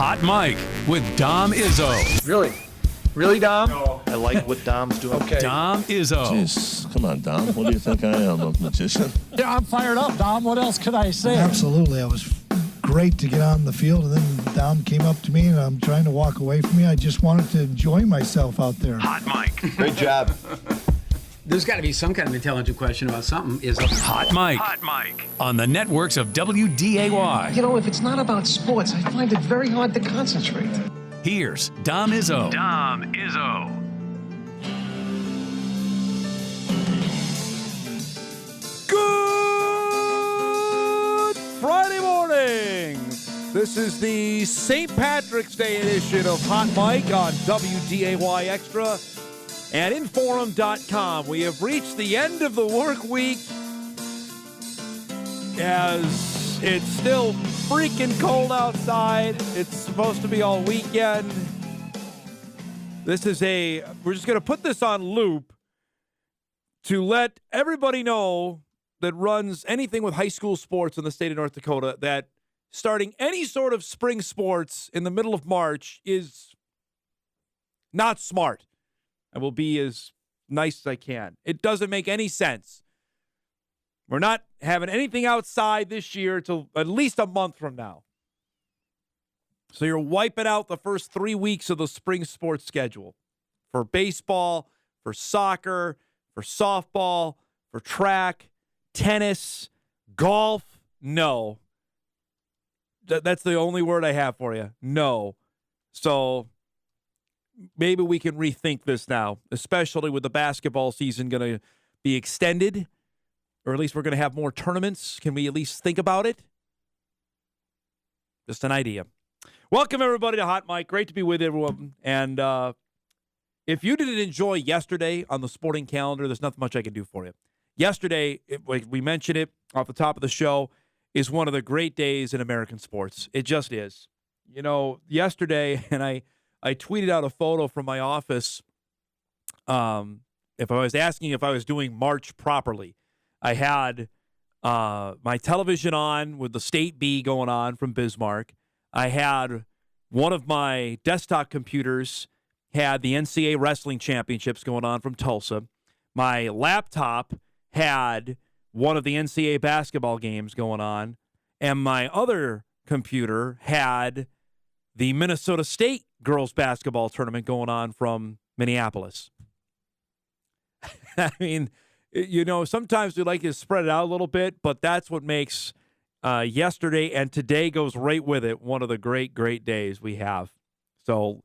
Hot Mike with Dom Izzo. Really? Really, Dom? No. I like what Dom's doing. Okay. Dom Izzo. Jeez, come on, Dom. What do you think I am, a magician? Yeah, I'm fired up, Dom. What else could I say? Absolutely. It was great to get on the field, and then Dom came up to me, and I'm trying to walk away from me. I just wanted to enjoy myself out there. Hot Mike. Great job. There's got to be some kind of intelligent question about something. Hot Mike. Hot Mike. On the networks of WDAY. You know, if it's not about sports, I find it very hard to concentrate. Here's Dom Izzo. Dom Izzo. Good Friday morning. This is the St. Patrick's Day edition of Hot Mike on WDAY Extra and Inforum.com. We have reached the end of the work week as it's still freaking cold outside. It's supposed to be all weekend. We're just going to put this on loop to let everybody know that runs anything with high school sports in the state of North Dakota that starting any sort of spring sports in the middle of March is not smart. I will be as nice as I can. It doesn't make any sense. We're not having anything outside this year till at least a month from now. So you're wiping out the first 3 weeks of the spring sports schedule for baseball, for soccer, for softball, for track, tennis, golf. No. That's the only word I have for you. No. So maybe we can rethink this now, especially with the basketball season going to be extended, or at least we're going to have more tournaments. Can we at least think about it? Just an idea. Welcome, everybody, to Hot Mike. Great to be with everyone. And if you didn't enjoy yesterday on the sporting calendar, there's nothing much I can do for you. Yesterday, we mentioned it off the top of the show, is one of the great days in American sports. It just is. You know, yesterday, and I tweeted out a photo from my office. If I was asking if I was doing March properly, I had my television on with the State B going on from Bismarck. I had one of my desktop computers had the NCAA wrestling championships going on from Tulsa. My laptop had one of the NCAA basketball games going on, and my other computer had the Minnesota State girls basketball tournament going on from Minneapolis. I mean, you know, sometimes we like to spread it out a little bit, but that's what makes yesterday and today goes right with it one of the great, great days we have. So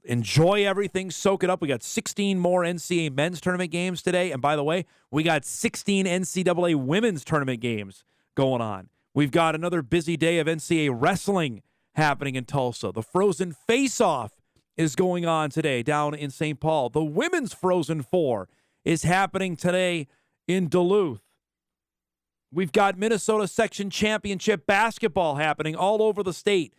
enjoy everything. Soak it up. We got 16 more NCAA men's tournament games today. And by the way, we got 16 NCAA women's tournament games going on. We've got another busy day of NCAA wrestling happening in Tulsa. The Frozen Face-Off is going on today down in St. Paul. The Women's Frozen Four is happening today in Duluth. We've got Minnesota Section Championship basketball happening all over the state.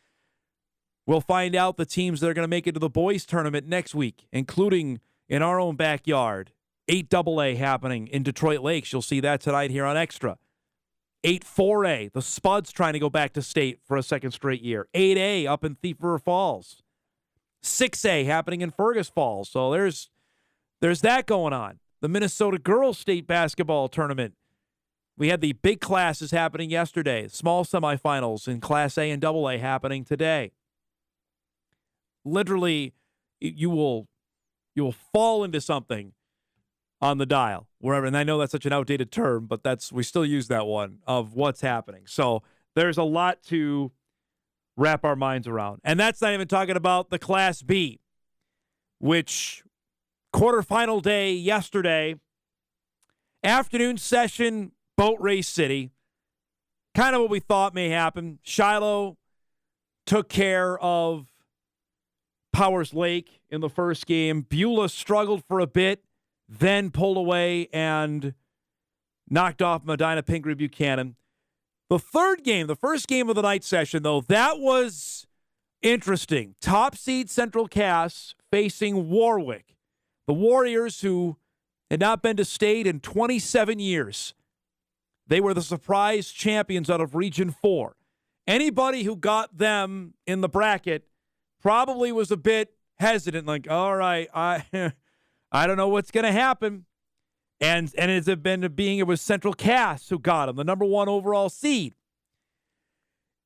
We'll find out the teams that are going to make it to the boys tournament next week, including in our own backyard. 8AA happening in Detroit Lakes. You'll see that tonight here on Extra. 8-4A, the Spuds trying to go back to state for a second straight year. 8A up in Thief River Falls. 6A happening in Fergus Falls. So there's that going on. The Minnesota Girls State Basketball Tournament. We had the big classes happening yesterday. Small semifinals in Class A and AA happening today. Literally, you will fall into something on the dial wherever. And I know that's such an outdated term, but we still use that one of what's happening. So there's a lot to wrap our minds around. And that's not even talking about the Class B, which quarterfinal day yesterday, afternoon session, Boat Race City. Kind of what we thought may happen. Shiloh took care of Powers Lake in the first game. Beulah struggled for a bit, then pulled away and knocked off Medina Pingree Buchanan. The third game, the first game of the night session, though, that was interesting. Top seed Central Cass facing Warwick. The Warriors, who had not been to state in 27 years. They were the surprise champions out of Region 4. Anybody who got them in the bracket probably was a bit hesitant, like, all right, I I don't know what's going to happen. And it's been being it was Central Cass who got him, the number 1 overall seed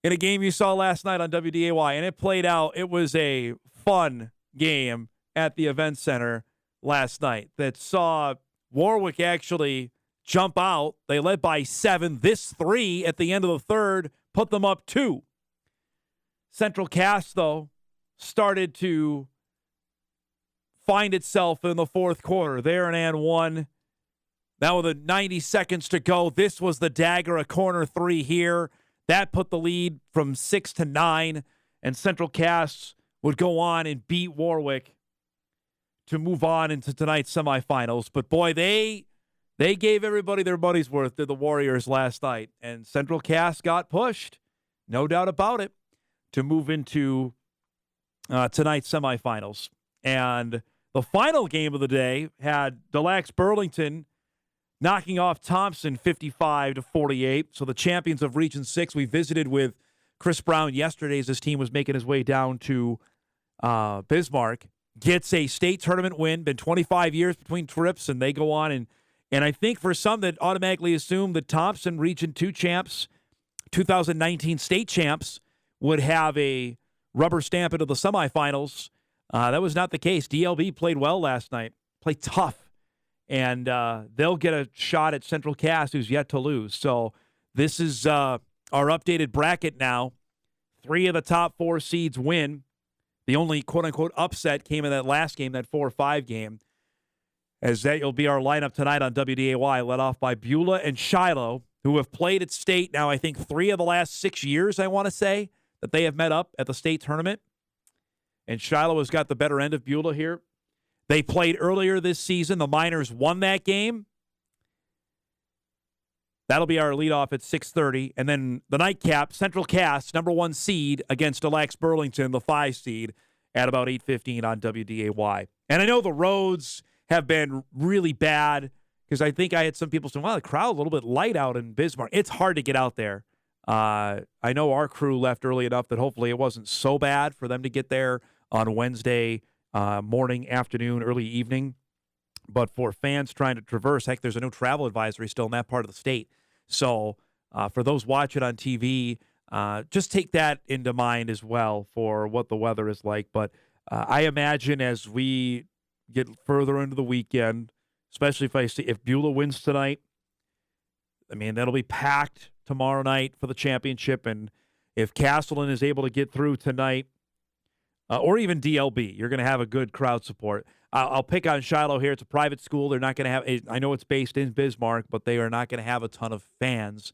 in a game you saw last night on WDAY. And it played out. It was a fun game at the event center last night that saw Warwick actually jump out. They led by 7. This 3 at the end of the third put them up 2. Central Cass, though, started to find itself in the fourth quarter. There and 1. Now with 90 seconds to go, this was the dagger, a corner 3 here. That put the lead from 6 to 9, and Central Cass would go on and beat Warwick to move on into tonight's semifinals. But boy, they gave everybody their money's worth to the Warriors last night, and Central Cass got pushed, no doubt about it, to move into tonight's semifinals. And the final game of the day had Delax Burlington knocking off Thompson 55-48. So the champions of Region 6, we visited with Chris Brown yesterday as his team was making his way down to Bismarck, gets a state tournament win. Been 25 years between trips, and they go on. And I think for some that automatically assume that Thompson, Region 2 champs, 2019 state champs, would have a rubber stamp into the semifinals. That was not the case. DLB played well last night, played tough. And they'll get a shot at Central Cass, who's yet to lose. So this is our updated bracket now. 3 of the top 4 seeds win. The only quote-unquote upset came in that last game, that 4-5 game. As that will be our lineup tonight on WDAY, led off by Beulah and Shiloh, who have played at state now, I think, 3 of the last 6 years, I want to say, that they have met up at the state tournament. And Shiloh has got the better end of Beulah here. They played earlier this season. The Miners won that game. That'll be our leadoff at 6:30. And then the nightcap, Central Cass, number 1 seed against Delax Burlington, the 5 seed, at about 8:15 on WDAY. And I know the roads have been really bad because I think I had some people saying, well, the crowd a little bit light out in Bismarck. It's hard to get out there. I know our crew left early enough that hopefully it wasn't so bad for them to get there on Wednesday morning, afternoon, early evening. But for fans trying to traverse, heck, there's a no travel advisory still in that part of the state. So for those watching on TV, just take that into mind as well for what the weather is like. But I imagine as we get further into the weekend, especially if Beulah wins tonight, I mean, that'll be packed tomorrow night for the championship. And if Castleton is able to get through tonight, or even DLB, you're going to have a good crowd support. I'll pick on Shiloh here. It's a private school. They're not going to have – I know it's based in Bismarck, but they are not going to have a ton of fans,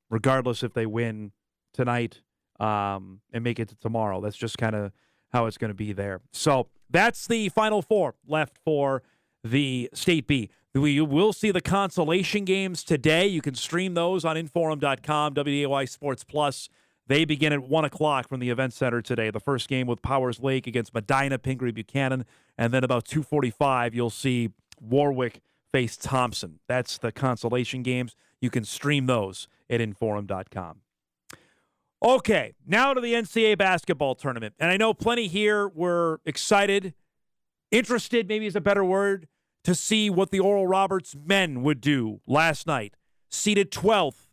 regardless if they win tonight and make it to tomorrow. That's just kind of how it's going to be there. So that's the Final Four left for the State B. We will see the consolation games today. You can stream those on Inforum.com, WDAY Sports Plus. They begin at 1 o'clock from the event center today. The first game with Powers Lake against Medina, Pingree Buchanan. And then about 2:45, you'll see Warwick face Thompson. That's the consolation games. You can stream those at Inforum.com. Okay, now to the NCAA basketball tournament. And I know plenty here were excited, interested, maybe is a better word, to see what the Oral Roberts men would do last night. Seeded 12th.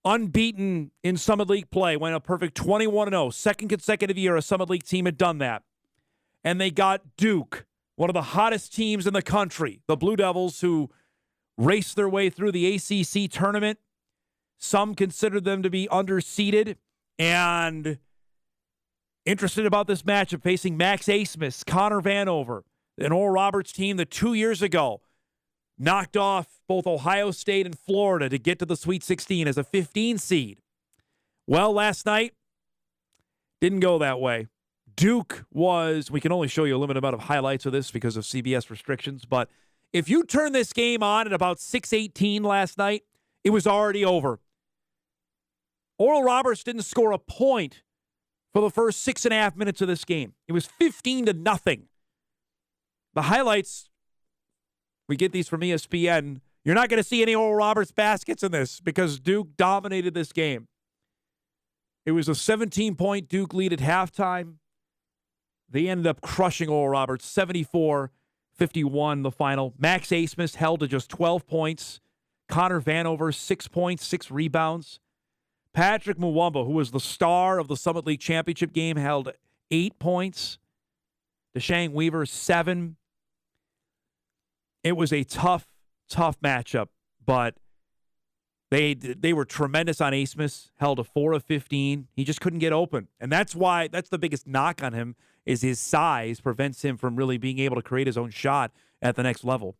Unbeaten in Summit League play, went a perfect 21-0. Second consecutive year a Summit League team had done that. And they got Duke, one of the hottest teams in the country. The Blue Devils, who raced their way through the ACC tournament. Some considered them to be underseeded. And interested about this matchup, facing Max Asmus, Connor Vanover, an Oral Roberts team that 2 years ago knocked off both Ohio State and Florida to get to the Sweet 16 as a 15 seed. Well, last night, didn't go that way. Duke was, we can only show you a limited amount of highlights of this because of CBS restrictions, but if you turn this game on at about 6:18 last night, it was already over. Oral Roberts didn't score a point for the first 6.5 minutes of this game. It was 15-0. The highlights, we get these from ESPN. You're not going to see any Oral Roberts baskets in this because Duke dominated this game. It was a 17-point Duke lead at halftime. They ended up crushing Oral Roberts, 74-51 the final. Max Asmus held to just 12 points. Connor Vanover, 6 points, 6 rebounds. Patrick Muwamba, who was the star of the Summit League championship game, held 8 points. Deshang Weaver, 7. It was a tough matchup, but they were tremendous on Asmus, held a 4 of 15. He just couldn't get open. And that's the biggest knock on him, is his size prevents him from really being able to create his own shot at the next level.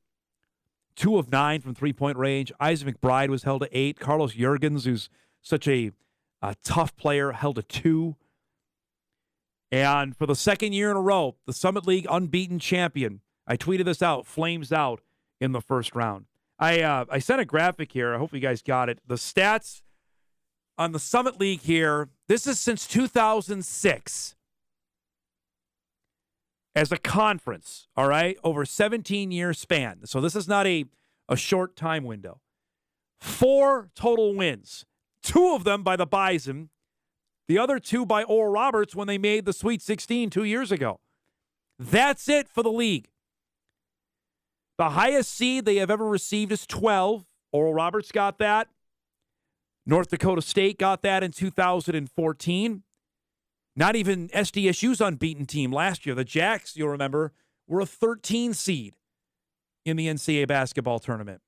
2 of 9 from three-point range. Isaac McBride was held to 8. Carlos Jurgens, who's such a tough player, held to 2. And for the second year in a row, the Summit League unbeaten champion, I tweeted this out, flames out in the first round. I sent a graphic here. I hope you guys got it. The stats on the Summit League here, this is since 2006 as a conference, all right, over 17-year span. So this is not a short time window. 4 total wins, 2 of them by the Bison, the other 2 by Oral Roberts when they made the Sweet 16 2 years ago. That's it for the league. The highest seed they have ever received is 12. Oral Roberts got that. North Dakota State got that in 2014. Not even SDSU's unbeaten team last year. The Jacks, you'll remember, were a 13 seed in the NCAA basketball tournament.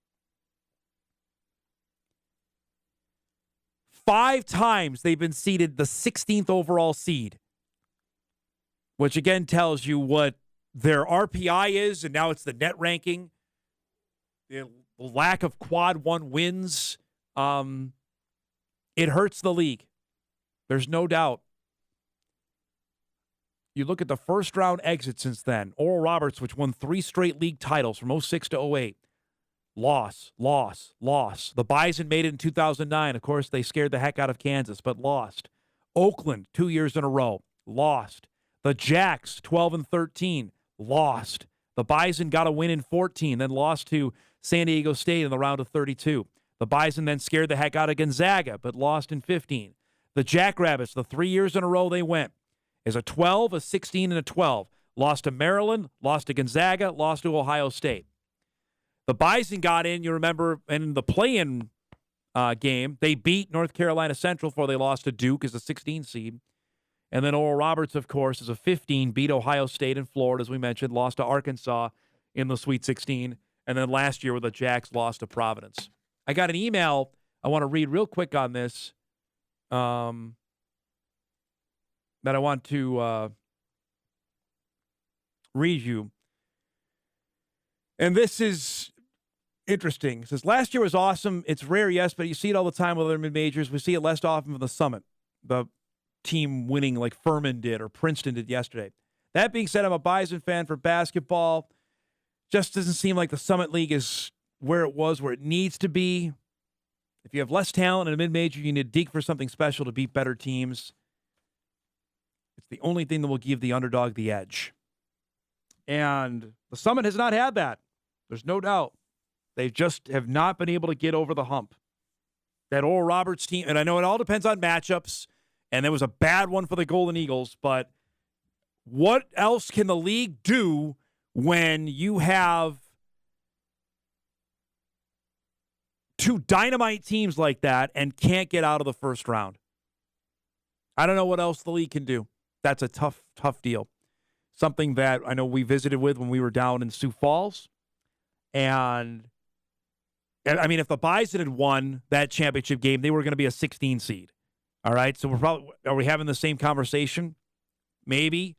5 times they've been seeded the 16th overall seed, which again tells you what their RPI is, and now it's the net ranking. The lack of quad 1 wins, it hurts the league. There's no doubt. You look at the first round exit since then. Oral Roberts, which won 3 straight league titles from 06 to 08. Loss. The Bison made it in 2009. Of course, they scared the heck out of Kansas, but lost. Oakland, 2 years in a row, lost. The Jacks, 12 and 13, lost. The Bison got a win in 14, then lost to San Diego State in the round of 32. The Bison then scared the heck out of Gonzaga, but lost in 15. The Jackrabbits, the 3 years in a row they went, is a 12, a 16, and a 12. Lost to Maryland, lost to Gonzaga, lost to Ohio State. The Bison got in, you remember, in the play-in game. They beat North Carolina Central before they lost to Duke as a 16 seed. And then Oral Roberts, of course, as a 15, beat Ohio State and Florida, as we mentioned, lost to Arkansas in the Sweet 16. And then last year, with the Jacks, lost to Providence. I got an email I want to read real quick on this that I want to read you. And this is interesting. It says, last year was awesome. It's rare, yes, but you see it all the time with other mid-majors. We see it less often from the Summit. The team winning like Furman did or Princeton did yesterday. That being said, I'm a Bison fan for basketball. Just doesn't seem like the Summit League is where it needs to be. If you have less talent in a mid-major, you need to dig for something special to beat better teams. It's the only thing that will give the underdog the edge. And the Summit has not had that. There's no doubt. They just have not been able to get over the hump. That Oral Roberts team, and I know it all depends on matchups, and there was a bad one for the Golden Eagles, but what else can the league do when you have 2 dynamite teams like that and can't get out of the first round? I don't know what else the league can do. That's a tough deal. Something that I know we visited with when we were down in Sioux Falls. And, I mean, if the Bison had won that championship game, they were going to be a 16 seed. All right, so are we having the same conversation? Maybe.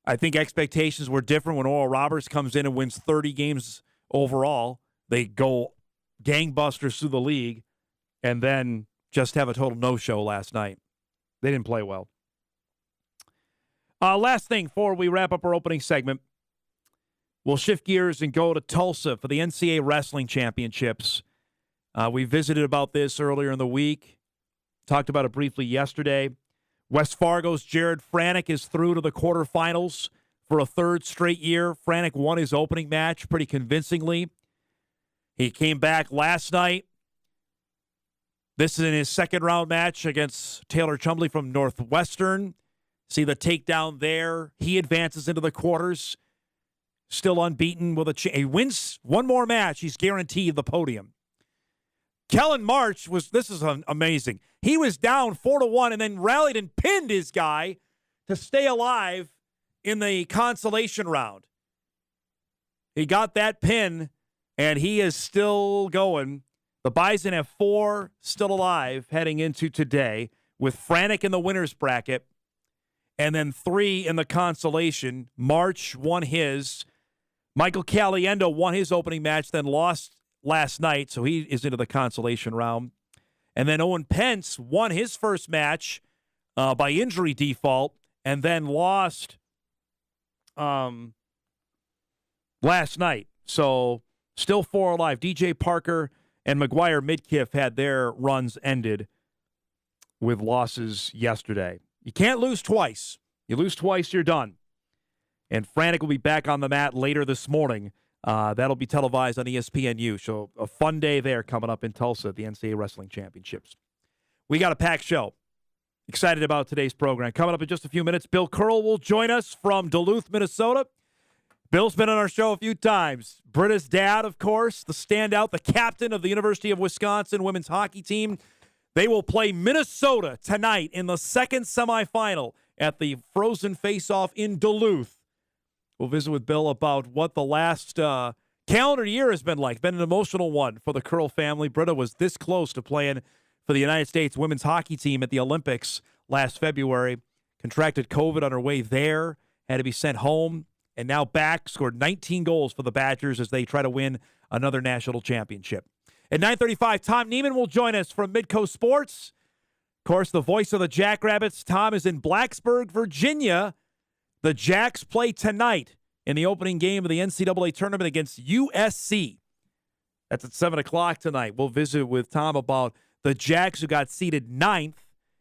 I think expectations were different when Oral Roberts comes in and wins 30 games overall. They go gangbusters through the league and then just have a total no-show last night. They didn't play well. Last thing before we wrap up our opening segment, we'll shift gears and go to Tulsa for the NCAA Wrestling Championships. We visited about this earlier in the week, talked about it briefly yesterday. West Fargo's Jared Franick is through to the quarterfinals for a 3rd straight year. Franick won his opening match pretty convincingly. He came back last night, This is in his second round match against Taylor Chumley from Northwestern. See the takedown there. He advances into the quarters. Still unbeaten with he wins one more match. He's guaranteed the podium. Kellen March this is amazing. He was down 4-1 and then rallied and pinned his guy to stay alive in the consolation round. He got that pin, and he is still going. The Bison have 4 still alive heading into today, with Franek in the winner's bracket, and then 3 in the consolation. March won his. Michael Caliendo won his opening match, then lost last night, so he is into the consolation round. And then Owen Pence won his first match by injury default, and then lost last night. So still 4 alive. DJ Parker and McGuire Midkiff had their runs ended with losses yesterday. You can't lose twice. You lose twice, you're done. And Franek will be back on the mat later this morning. That'll be televised on ESPNU. So a fun day there coming up in Tulsa at the NCAA Wrestling Championships. We got a packed show. Excited about today's program. Coming up in just a few minutes, Bill Curl will join us from Duluth, Minnesota. Bill's been on our show a few times. Britta's dad, of course, the standout, the captain of the University of Wisconsin women's hockey team. They will play Minnesota tonight in the second semifinal at the Frozen Face-Off in Duluth. We'll visit with Bill about what the last calendar year has been like. Been an emotional one for the Curl family. Britta was this close to playing for the United States women's hockey team at the Olympics last February. Contracted COVID on her way there. Had to be sent home. And now back, scored 19 goals for the Badgers as they try to win another national championship. At 9:35, Tom Niemann will join us from Midco Sports. Of course, the voice of the Jackrabbits. Tom is in Blacksburg, Virginia. The Jacks play tonight in the opening game of the NCAA tournament against USC. That's at 7 o'clock tonight. We'll visit with Tom about the Jacks who got seeded 9th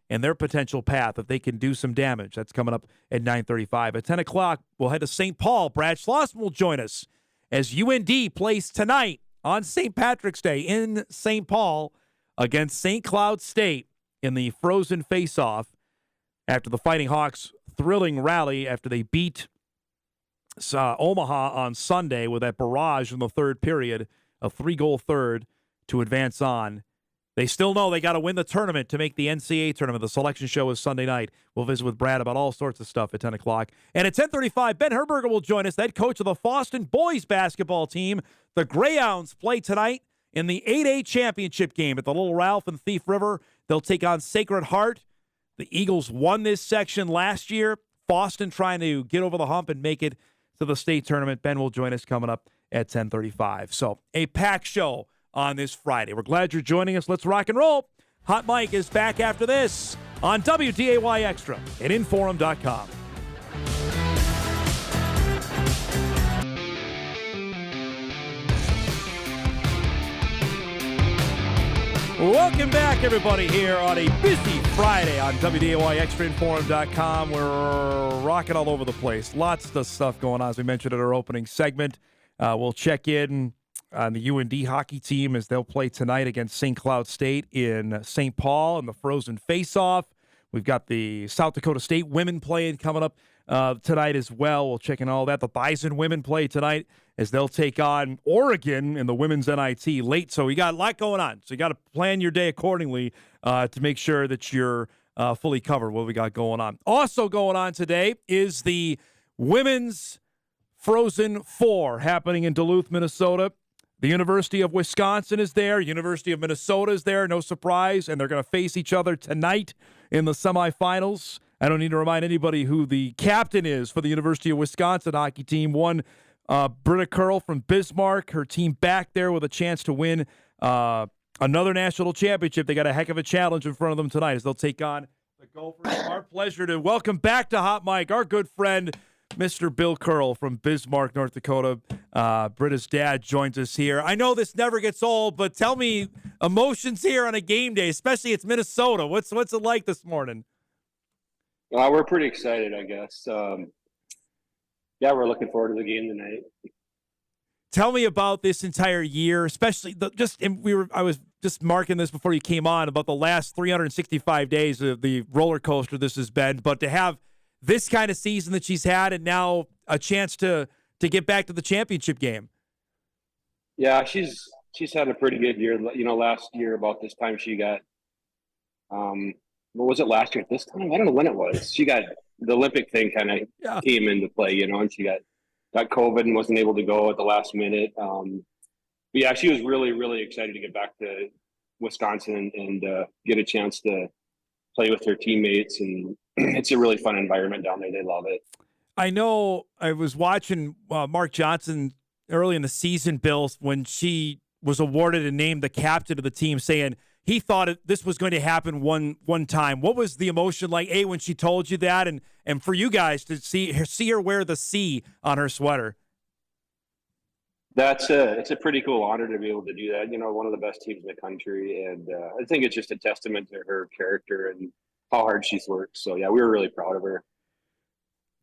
and their potential path if they can do some damage. That's coming up at 9:35. At 10 o'clock, we'll head to St. Paul. Brad Schlossman will join us as UND plays tonight on St. Patrick's Day in St. Paul against St. Cloud State in the Frozen Face-Off after the Fighting Hawks' thrilling rally after they beat Omaha on Sunday with that barrage in the third period, a 3-goal third to advance on. They still know they got to win the tournament to make the NCAA tournament. The selection show is Sunday night. We'll visit with Brad about all sorts of stuff at 10 o'clock. And at 10:35, Ben Hemberger will join us, the head coach of the Boston boys basketball team. The Greyhounds play tonight in the 8A championship game at the Little Ralph in Thief River. They'll take on Sacred Heart. The Eagles won this section last year. Boston trying to get over the hump and make it to the state tournament. Ben will join us coming up at 10:35. So a packed show on this Friday. We're glad you're joining us. Let's rock and roll. Hot Mike is back after this on WDAY Extra at Inforum.com. Welcome back, everybody, here on a busy Friday on WDAY Extra Inforum.com. We're rocking all over the place. Lots of stuff going on, as we mentioned in our opening segment. We'll check in on the UND hockey team as they'll play tonight against St. Cloud State in St. Paul in the Frozen Face-Off. We've got the South Dakota State women playing coming up tonight as well. We'll check in all that. The Bison women play tonight as they'll take on Oregon in the women's NIT late. So you got a lot going on. So you got to plan your day accordingly to make sure that you're fully covered what we got going on. Also going on today is the Women's Frozen Four happening in Duluth, Minnesota. The University of Wisconsin is there. University of Minnesota is there. No surprise. And they're going to face each other tonight in the semifinals. I don't need to remind anybody who the captain is for the University of Wisconsin hockey team. One, Britta Curl from Bismarck. Her team back there with a chance to win another national championship. They got a heck of a challenge in front of them tonight as they'll take on the Gophers. Our pleasure to welcome back to Hot Mike our good friend, Mr. Bill Curl from Bismarck, North Dakota. Britta's dad joins us here. I know this never gets old, but tell me emotions here on a game day, especially it's Minnesota. What's it like this morning? We're pretty excited, I guess. Yeah, we're looking forward to the game tonight. Tell me about this entire year, especially I was just marking this before you came on about the last 365 days of the roller coaster this has been, but to have this kind of season that she's had and now a chance to get back to the championship game. Yeah, she's had a pretty good year. You know, last year about this time she got, what was it last year at this time? I don't know when it was. She got the Olympic thing kind of came into play, you know, and she got COVID and wasn't able to go at the last minute. But yeah, she was really, really excited to get back to Wisconsin and get a chance to play with her teammates. And it's a really fun environment down there. They love it. I know I was watching Mark Johnson early in the season, Bill, when she was awarded and named the captain of the team, saying he thought this was going to happen one time. What was the emotion like, A, when she told you that, and for you guys to see her wear the C on her sweater? It's a pretty cool honor to be able to do that. You know, one of the best teams in the country, and I think it's just a testament to her character and how hard she's worked. So yeah, we were really proud of her.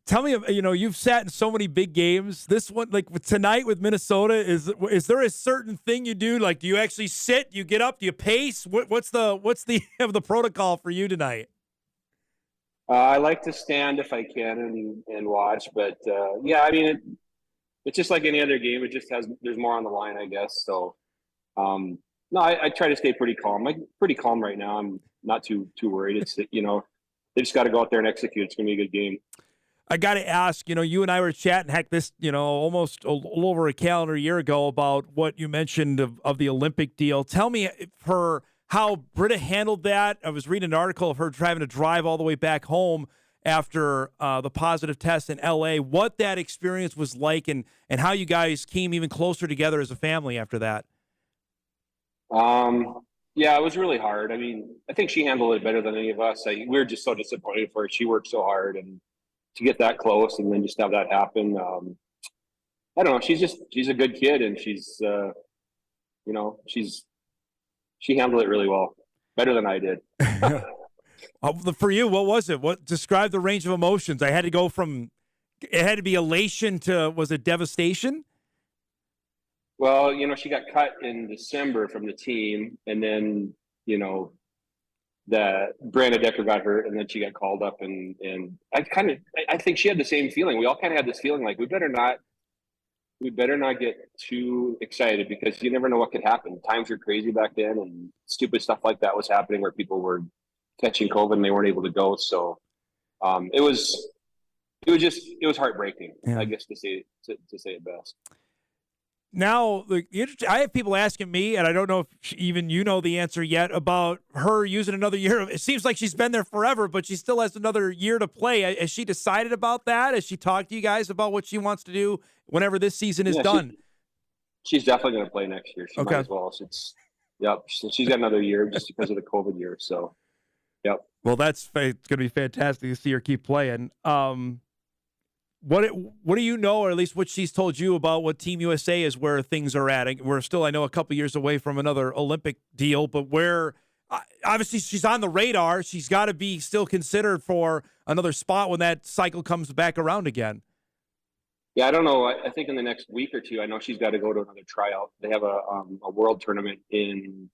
Tell me, you know, you've sat in so many big games. This one, like tonight with Minnesota, is there a certain thing you do? Like, do you actually sit? Do you get up? Do you pace? What's the of the protocol for you tonight? I like to stand if I can and watch, but yeah, I mean, it's just like any other game. It just there's more on the line, I guess. So, no, I try to stay pretty calm. I'm pretty calm right now. I'm not too worried. It's, you know, they just got to go out there and execute. It's going to be a good game. I got to ask, you know, you and I were chatting, heck, this, you know, almost a little over a calendar year ago about what you mentioned of the Olympic deal. Tell me for how Britta handled that. I was reading an article of her having to drive all the way back home after the positive test in L.A., what that experience was like and how you guys came even closer together as a family after that. Yeah, it was really hard. I mean, I think she handled it better than any of us. We were just so disappointed for her. She worked so hard, and to get that close and then just have that happen. I don't know. She's a good kid, and she's, you know, she handled it really well, better than I did. For you, what was it? What describe the range of emotions? I had to go from, it had to be elation to, was it devastation? Well, you know, she got cut in December from the team, and then, you know, that Brandon Decker got hurt, and then she got called up, and I think she had the same feeling. We all kind of had this feeling like we better not get too excited because you never know what could happen. Times were crazy back then, and stupid stuff like that was happening where people were catching COVID and they weren't able to go. So it was heartbreaking, I guess, to say it best. Now, I have people asking me, and I don't know if even you know the answer yet, about her using another year. It seems like she's been there forever, but she still has another year to play. Has she decided about that? Has she talked to you guys about what she wants to do whenever this season is done? She's definitely going to play next year. She might as well. So she's got another year just because of the COVID year. So, yep. Well, it's going to be fantastic to see her keep playing. What do you know, or at least what she's told you about what Team USA is, where things are at? We're still, I know, a couple years away from another Olympic deal, but where obviously she's on the radar. She's got to be still considered for another spot when that cycle comes back around again. Yeah, I don't know. I think in the next week or two, I know she's got to go to another tryout. They have a world tournament in,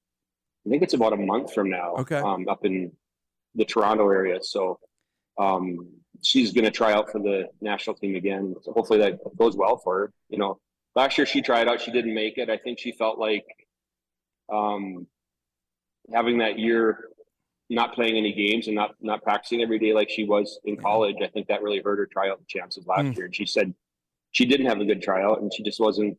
I think it's about a month from now. Okay. Up in the Toronto area. So she's going to try out for the national team again. So hopefully that goes well for her. You know, last year she tried out, she didn't make it. I think she felt like having that year not playing any games and not practicing every day like she was in college, I think that really hurt her tryout chances last year. And she said she didn't have a good tryout and she just wasn't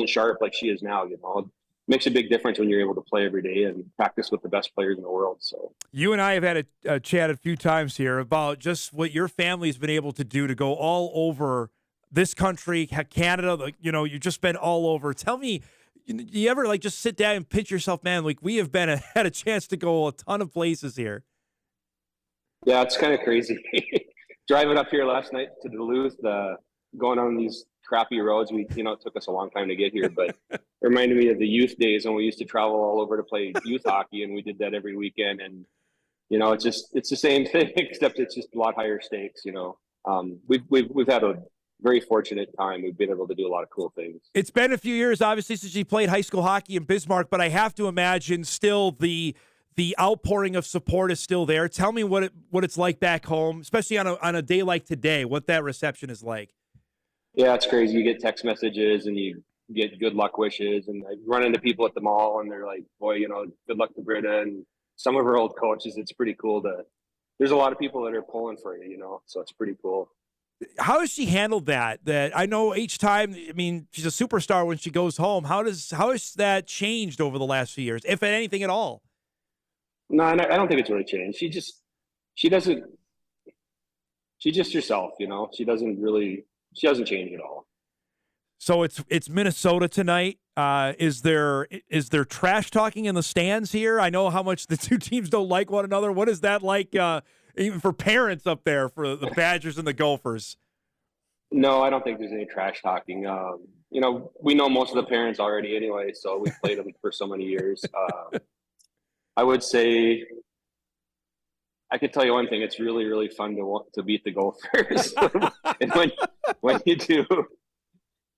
sharp like she is now. You know, it makes a big difference when you're able to play every day and practice with the best players in the world. So you and I have had a chat a few times here about just what your family's been able to do to go all over this country, Canada. You know, you've just been all over. Tell me, do you ever like just sit down and pitch yourself, man, like we have had a chance to go a ton of places here? Yeah, it's kind of crazy. Driving up here last night to Duluth, going on these crappy roads. It took us a long time to get here, but it reminded me of the youth days when we used to travel all over to play youth hockey, and we did that every weekend. And, you know, it's the same thing, except it's just a lot higher stakes. You know, we've had a very fortunate time. We've been able to do a lot of cool things. It's been a few years, obviously, since you played high school hockey in Bismarck, but I have to imagine still the outpouring of support is still there. Tell me what it's like back home, especially on a day like today, what that reception is like. Yeah, it's crazy. You get text messages and you get good luck wishes, and I run into people at the mall and they're like, boy, good luck to Britta and some of her old coaches. It's pretty cool there's a lot of people that are pulling for you, so it's pretty cool. How has she handled that? That I know each time, I mean, she's a superstar when she goes home. How has that changed over the last few years, if anything at all? No, I don't think it's really changed. She's just herself, she doesn't change at all. So it's Minnesota tonight. Is there trash talking in the stands here? I know how much the two teams don't like one another. What is that like, even for parents up there for the Badgers and the Gophers? No, I don't think there's any trash talking. We know most of the parents already anyway, so we've played them for so many years. I would say, I could tell you one thing. It's really, really fun to beat the Gophers. And when you do,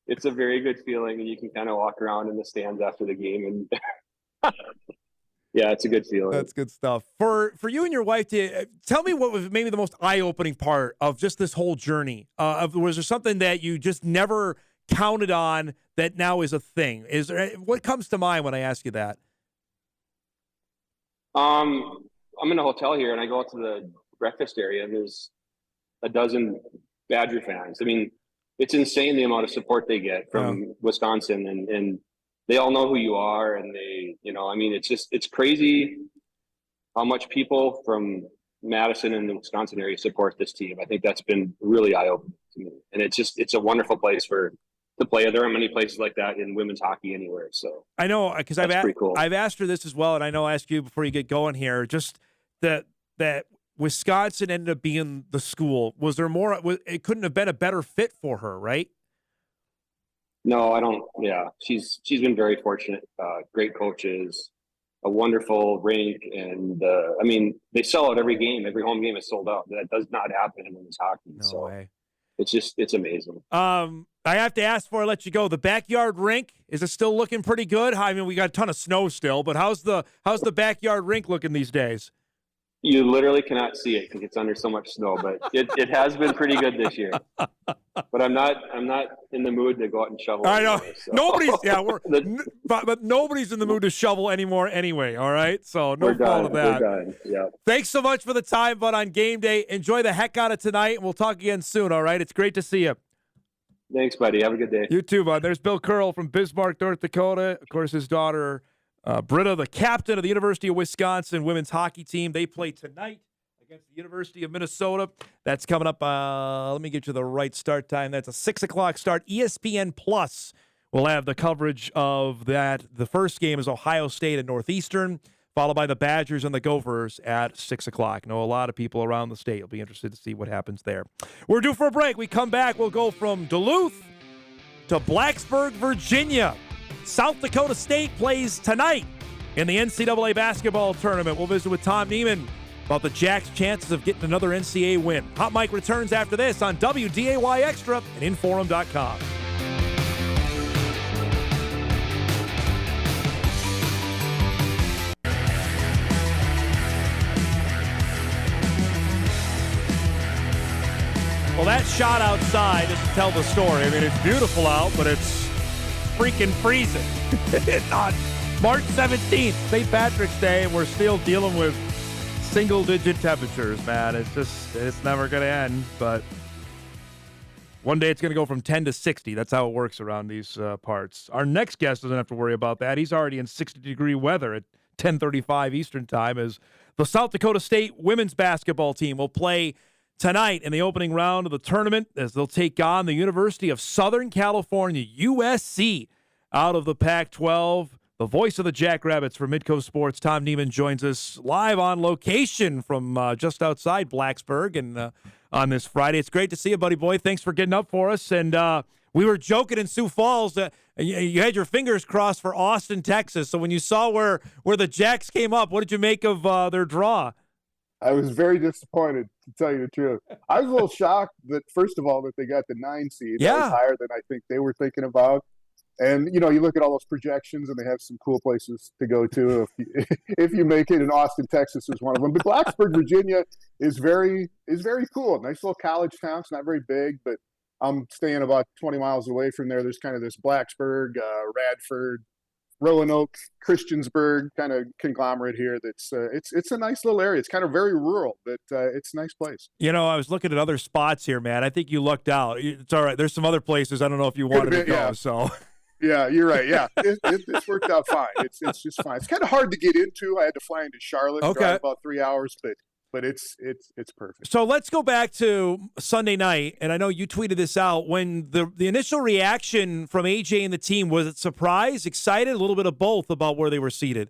it's a very good feeling, and you can kind of walk around in the stands after the game, and yeah, it's a good feeling. That's good stuff. For you and your wife, tell me what was maybe the most eye-opening part of just this whole journey. Was there something that you just never counted on that now is a thing? What comes to mind when I ask you that? I'm in a hotel here, and I go out to the breakfast area, and there's a dozen Badger fans. I mean, it's insane the amount of support they get from Wisconsin, and they all know who you are, and they, it's crazy how much people from Madison and the Wisconsin area support this team. I think that's been really eye-opening to me, and it's a wonderful place to play. There aren't many places like that in women's hockey anywhere. So I know, because I've asked her this as well, and I know I'll ask you before you get going here. Just that Wisconsin ended up being the school. Was there more? It couldn't have been a better fit for her, right? No, I don't. Yeah, she's been very fortunate. Great coaches, a wonderful rink, and they sell out every game. Every home game is sold out. That does not happen in women's hockey. No way. It's amazing. I have to ask before I let you go. The backyard rink, is it still looking pretty good? I mean, we got a ton of snow still, but how's the backyard rink looking these days? You literally cannot see it because it's under so much snow, but it has been pretty good this year. But I'm not in the mood to go out and shovel. I know anymore, so. Nobody's but nobody's in the mood to shovel anymore anyway. All right, so no fault of that. We're done. Yeah. Thanks so much for the time, bud. On game day, enjoy the heck out of tonight, and we'll talk again soon. All right, it's great to see you. Thanks, buddy. Have a good day. You too, bud. There's Bill Curl from Bismarck, North Dakota. Of course, his daughter. Britta, the captain of the University of Wisconsin women's hockey team. They play tonight against the University of Minnesota. That's coming up. Let me get you the right start time. That's a 6 o'clock start. ESPN Plus will have the coverage of that. The first game is Ohio State and Northeastern, followed by the Badgers and the Gophers at 6 o'clock. I know a lot of people around the state will be interested to see what happens there. We're due for a break. We come back. We'll go from Duluth to Blacksburg, Virginia. South Dakota State plays tonight in the NCAA basketball tournament. We'll visit with Tom Niemann about the Jacks' chances of getting another NCAA win. Hot Mike returns after this on WDAY Extra and Inforum.com. Well, that shot outside doesn't tell the story. I mean, it's beautiful out, but it's freaking freezing. It's on March 17th, St. Patrick's Day, and we're still dealing with single-digit temperatures, man. It's never going to end, but one day it's going to go from 10 to 60. That's how it works around these parts. Our next guest doesn't have to worry about that. He's already in 60-degree weather at 10:35 Eastern Time, as the South Dakota State women's basketball team will play tonight in the opening round of the tournament as they'll take on the University of Southern California, USC, out of the Pac-12. The voice of the Jackrabbits for Midco Sports, Tom Niemann, joins us live on location from just outside Blacksburg and on this Friday. It's great to see you, buddy boy. Thanks for getting up for us. And we were joking in Sioux Falls. You had your fingers crossed for Austin, Texas. So when you saw where the Jacks came up, what did you make of their draw? I was very disappointed, to tell you the truth. I was a little shocked that, first of all, that they got the 9 seed. That was higher than I think they were thinking about. And, you look at all those projections, and they have some cool places to go to if you make it. And Austin, Texas is one of them. But Blacksburg, Virginia is very cool. Nice little college town. It's not very big, but I'm staying about 20 miles away from there. There's kind of this Blacksburg, Radford, Roanoke, Christiansburg kind of conglomerate here. That's it's a nice little area. It's kind of very rural, but it's a nice place. I was looking at other spots here, man. I think you lucked out. It's all right. There's some other places I don't know if you wanted to go. Yeah. So. Yeah, you're right. Yeah, this worked out fine. It's just fine. It's kind of hard to get into. I had to fly into Charlotte, drive about 3 hours, but it's perfect. So let's go back to Sunday night, and I know you tweeted this out. When the initial reaction from AJ and the team, was it surprise, excited, a little bit of both about where they were seated?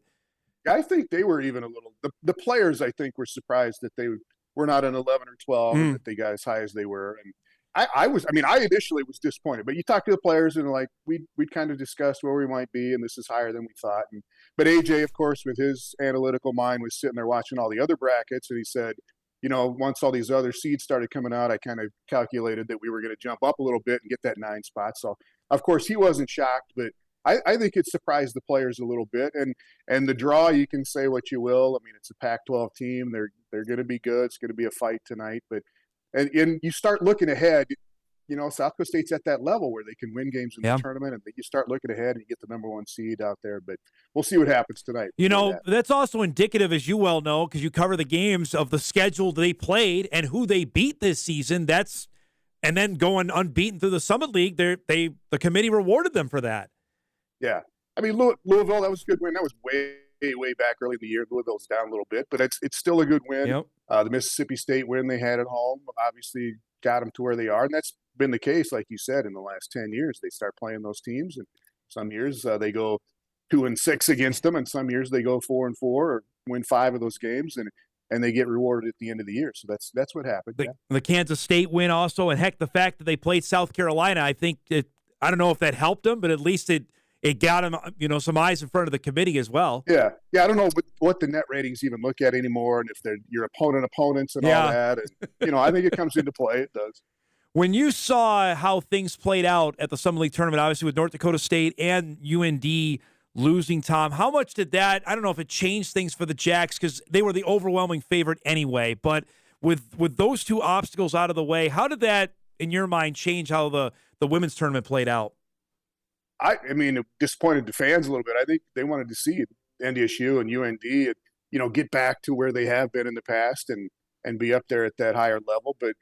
I think they were even a little. The players, I think, were surprised that they were not an 11 or 12, and that they got as high as they were. And I initially was disappointed, but you talk to the players and we'd kind of discussed where we might be, and this is higher than we thought. But AJ, of course, with his analytical mind, was sitting there watching all the other brackets, and he said, once all these other seeds started coming out, I kind of calculated that we were going to jump up a little bit and get that 9 spot. So, of course, he wasn't shocked, but I think it surprised the players a little bit. And the draw, you can say what you will. I mean, it's a Pac-12 team. They're going to be good. It's going to be a fight tonight, but. And you start looking ahead, South Coast State's at that level where they can win games in the tournament, and you start looking ahead and you get the number 1 seed out there. But we'll see what happens tonight. That's also indicative, as you well know, because you cover the games, of the schedule they played and who they beat this season. And then going unbeaten through the Summit League, the committee rewarded them for that. Yeah. I mean, Louisville, that was a good win. That was way back early in the year. Louisville's down a little bit, but it's still a good win. Yep. The Mississippi State win they had at home obviously got them to where they are, and that's been the case, like you said, in the last 10 years. They start playing those teams, and some years they go 2-6 against them, and some years they go 4-4 or win 5 of those games, and they get rewarded at the end of the year. So that's what happened. The Kansas State win also, and heck, the fact that they played South Carolina, I think I don't know if that helped them, but at least it got them, some eyes in front of the committee as well. Yeah. I don't know what the net ratings even look at anymore, and if they're your opponents and all that. And, I think it comes into play. It does. When you saw how things played out at the Summit League tournament, obviously with North Dakota State and UND losing, Tom, how much did that, I don't know if it changed things for the Jacks because they were the overwhelming favorite anyway, but with those 2 obstacles out of the way, how did that, in your mind, change how the women's tournament played out? I mean, it disappointed the fans a little bit. I think they wanted to see NDSU and UND, get back to where they have been in the past and be up there at that higher level. But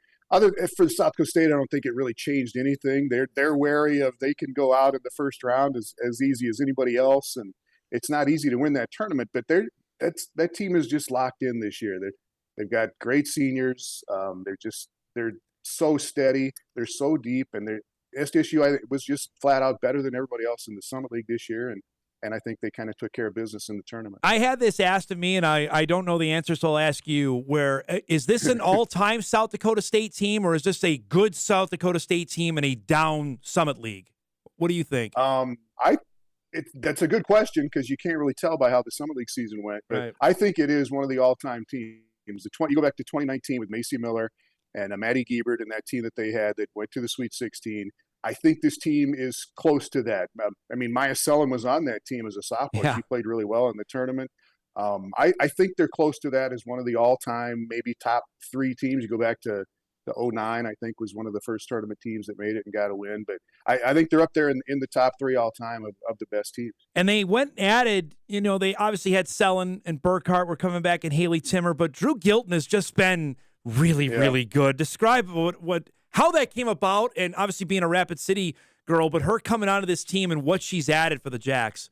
for South Coast State, I don't think it really changed anything. They're wary of they can go out in the first round as easy as anybody else, and it's not easy to win that tournament. But that team is just locked in this year. They've got great seniors. They're so steady. They're so deep, and SDSU was just flat out better than everybody else in the Summit League this year, and I think they kind of took care of business in the tournament. I had this asked of me, and I don't know the answer, so I'll ask you. Is this an all-time South Dakota State team, or is this a good South Dakota State team in a down Summit League? What do you think? That's a good question because you can't really tell by how the Summit League season went. But right. I think it is one of the all-time teams. You go back to 2019 with Macy Miller and Maddie Giebert and that team that they had that went to the Sweet 16. I think this team is close to that. Maya Sellen was on that team as a sophomore. Yeah. She played really well in the tournament. I think they're close to that as one of the all-time, maybe top 3 teams. You go back to the 2009, I think, was one of the first tournament teams that made it and got a win. But I think they're up there in the top 3 all-time of the best teams. And they went and added, they obviously had Sellen and Burkhart were coming back and Haley Timmer, but Drew Gilton has just been really good. Describe how that came about, and obviously being a Rapid City girl, but her coming out of this team and what she's added for the Jacks.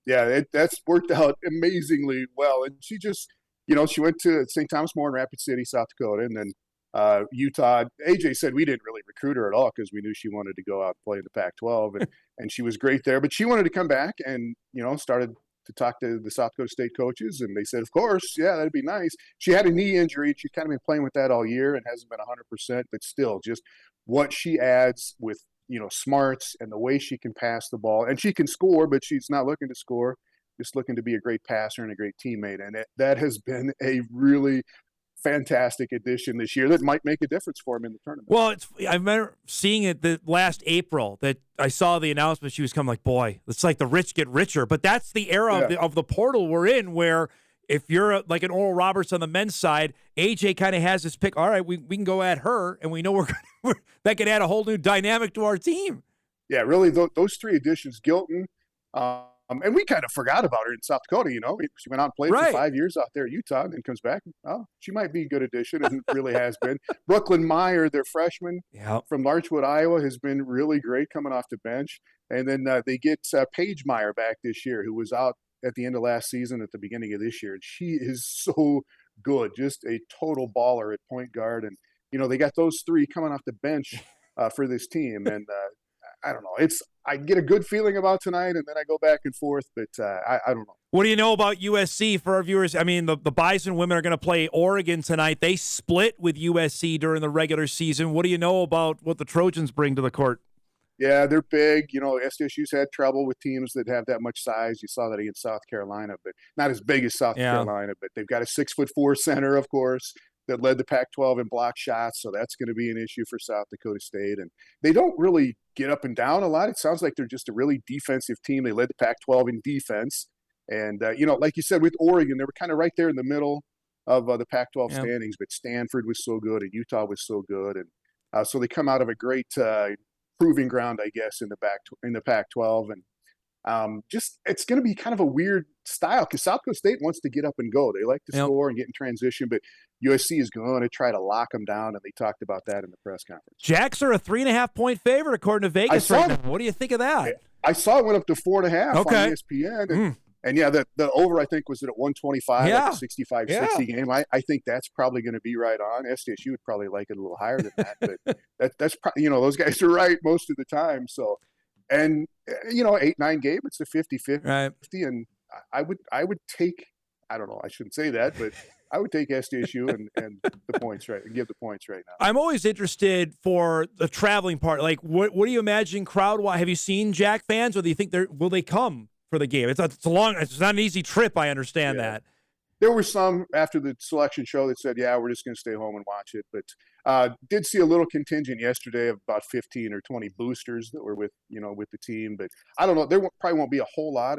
Yeah, that's worked out amazingly well. And she just, she went to St. Thomas More in Rapid City, South Dakota, and then Utah. AJ said we didn't really recruit her at all because we knew she wanted to go out and play in the Pac-12, and she was great there. But she wanted to come back and, started to talk to the South Dakota State coaches, and they said, of course, yeah, that'd be nice. She had a knee injury. She's kind of been playing with that all year and hasn't been 100%, but still just what she adds with, smarts and the way she can pass the ball. And she can score, but she's not looking to score, just looking to be a great passer and a great teammate. And that has been a really fantastic addition this year that might make a difference for him in the tournament. Well, I remember seeing it the last April that I saw the announcement. She was coming like, boy, it's like the rich get richer. But that's the era of the portal we're in, where if you're like an Oral Roberts on the men's side, AJ kind of has this pick. All right, we can go at her, and we know that could add a whole new dynamic to our team. Yeah, really, those three additions, Gilton, and we kind of forgot about her in South Dakota. She went out and played for 5 years out there at Utah, and then comes back. Oh, she might be a good addition, and really has been. Brooklyn Meyer, their freshman from Larchwood, Iowa, has been really great coming off the bench. And then they get Paige Meyer back this year, who was out at the end of last season, at the beginning of this year. And she is so good, just a total baller at point guard. And, they got those three coming off the bench for this team. And I don't know. I get a good feeling about tonight, and then I go back and forth, but I don't know. What do you know about USC for our viewers? I mean, the Bison women are going to play Oregon tonight. They split with USC during the regular season. What do you know about what the Trojans bring to the court? Yeah, they're big. SDSU's had trouble with teams that have that much size. You saw that against South Carolina, but not as big as South Carolina. But they've got a 6'4" center, of course, that led the Pac-12 in block shots, so that's going to be an issue for South Dakota State. And they don't really get up and down a lot. It sounds like they're just a really defensive team. They led the Pac-12 in defense. And, like you said, with Oregon, they were kind of right there in the middle of the Pac-12 standings, but Stanford was so good and Utah was so good. And so they come out of a great proving ground, I guess, in the Pac-12. And it's going to be kind of a weird style because South Dakota State wants to get up and go. They like to score and get in transition, but USC is going to try to lock them down, and they talked about that in the press conference. Jacks are a 3.5-point favorite according to Vegas right now. What do you think of that? I saw it went up to 4.5 on ESPN. And the over, I think, was at 125, like a 65-60 game. I think that's probably going to be right on. SDSU would probably like it a little higher than that, but that's probably, those guys are right most of the time. So, and 8-9 game, it's a 50-50, right. And I would take, I don't know, I shouldn't say that, but I would take SDSU and the points right and give the points right now. I'm always interested for the traveling part. Like, what do you imagine crowd-wise? Have you seen Jack fans, or do you think will they come for the game? It's not an easy trip. I understand that. There were some after the selection show that said, we're just going to stay home and watch it. But did see a little contingent yesterday of about 15 or 20 boosters that were with the team. But I don't know. There probably won't be a whole lot.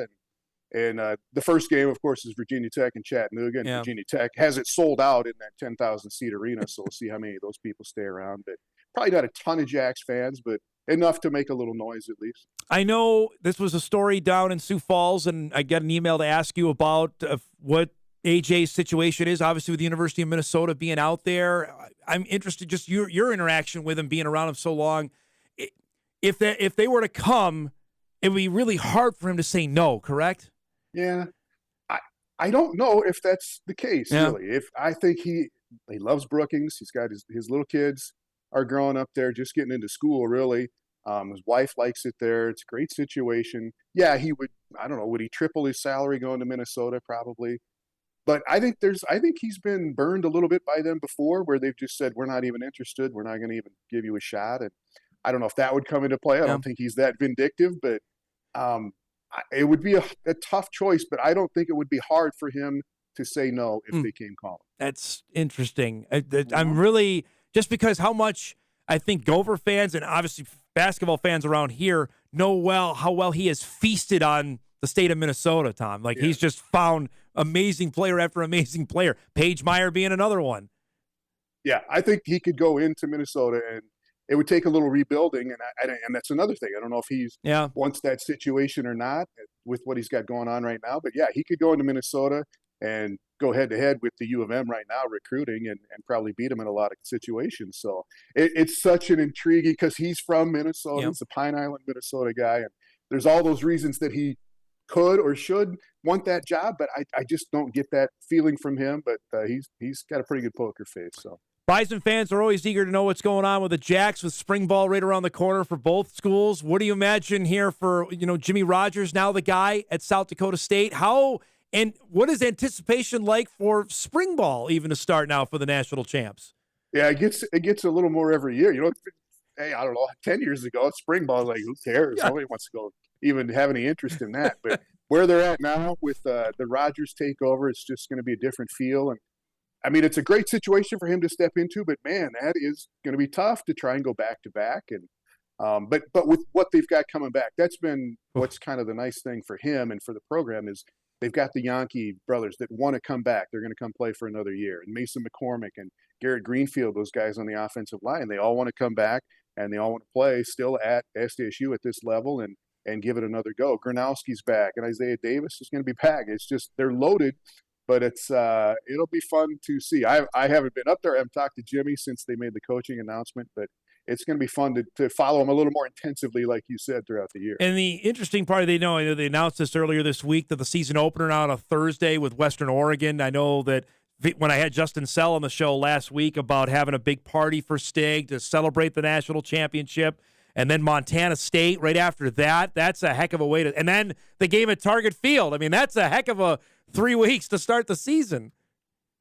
And the first game, of course, is Virginia Tech and Chattanooga. And Virginia Tech has it sold out in that 10,000-seat arena. So we'll see how many of those people stay around. But probably not a ton of Jacks fans, but enough to make a little noise at least. I know this was a story down in Sioux Falls, and I got an email to ask you about what AJ's situation is, obviously with the University of Minnesota being out there. I'm interested, just your interaction with him, being around him so long. If they were to come, it would be really hard for him to say no, correct? Yeah. I don't know if that's the case, really. If I think he loves Brookings. He's got his little kids are growing up there, just getting into school, really. His wife likes it there. It's a great situation. Yeah, he would, I don't know, would he triple his salary going to Minnesota? Probably. But I think he's been burned a little bit by them before, where they've just said, we're not even interested. We're not going to even give you a shot. And I don't know if that would come into play. I don't think he's that vindictive, but it would be a tough choice, but I don't think it would be hard for him to say no if they came calling. That's interesting. I'm really, just because how much I think Gopher fans and obviously basketball fans around here know how well he has feasted on the state of Minnesota, Tom. Like, he's just found amazing player after amazing player. Paige Meyer being another one. Yeah, I think he could go into Minnesota, and it would take a little rebuilding, and that's another thing. I don't know if he's wants that situation or not with what he's got going on right now. But, he could go into Minnesota and go head-to-head with the U of M right now recruiting and probably beat him in a lot of situations. So it's such an intriguing – because he's from Minnesota. He's a Pine Island, Minnesota guy, and there's all those reasons that he could or should want that job, but I just don't get that feeling from him. But he's got a pretty good poker face. So Bison fans are always eager to know what's going on with the Jacks, with spring ball right around the corner for both schools. What do you imagine here for Jimmy Rogers, now the guy at South Dakota State? And what is anticipation like for spring ball even to start now for the national champs? Yeah, it gets a little more every year. Hey, I don't know, 10 years ago, spring ball, like, who cares? Nobody wants to go even have any interest in that. But where they're at now with the Rogers takeover, it's just going to be a different feel. And I mean, it's a great situation for him to step into, but man, that is going to be tough to try and go back to back. And but with what they've got coming back, that's been what's kind of the nice thing for him and for the program is they've got the Yankee brothers that want to come back. They're going to come play for another year. And Mason McCormick and Garrett Greenfield, those guys on the offensive line, they all want to come back and they all want to play still at SDSU at this level and give it another go. Gronowski's back and Isaiah Davis is going to be back. It's just they're loaded, but it'll be fun to see. I haven't been up there. I haven't talked to Jimmy since they made the coaching announcement, but it's going to be fun to follow him a little more intensively, like you said, throughout the year. And the interesting part, I know they announced this earlier this week that the season opener now on a Thursday with Western Oregon. I know that when I had Justin Sell on the show last week about having a big party for Stig to celebrate the national championship, and then Montana State right after that, that's a heck of a way to – and then the game at Target Field. I mean, that's a heck of a 3 weeks to start the season.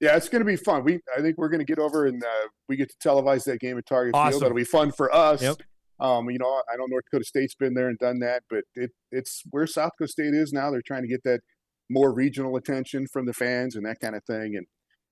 Yeah, it's going to be fun. I think we're going to get over and we get to televise that game at Target Field. That'll be fun for us. Yep. I know North Dakota State's been there and done that, but it's where South Dakota State is now. They're trying to get that more regional attention from the fans and that kind of thing.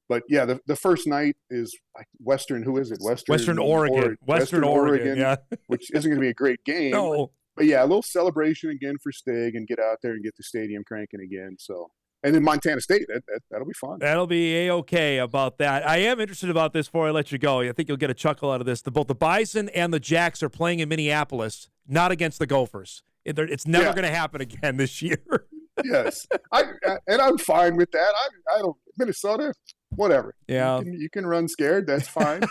But yeah, the first night is Western. Who is it? Western Oregon. Western Oregon. Yeah, which isn't going to be a great game. No. But yeah, a little celebration again for Stig and get out there and get the stadium cranking again. So. And then Montana State, that'll be fun. That'll be A-okay about that. I am interested about this before I let you go. I think you'll get a chuckle out of this. Both the Bison and the Jacks are playing in Minneapolis, not against the Gophers. It's never going to happen again this year. Yes. I'm fine with that. I don't – Minnesota, whatever. Yeah. You can run scared. That's fine.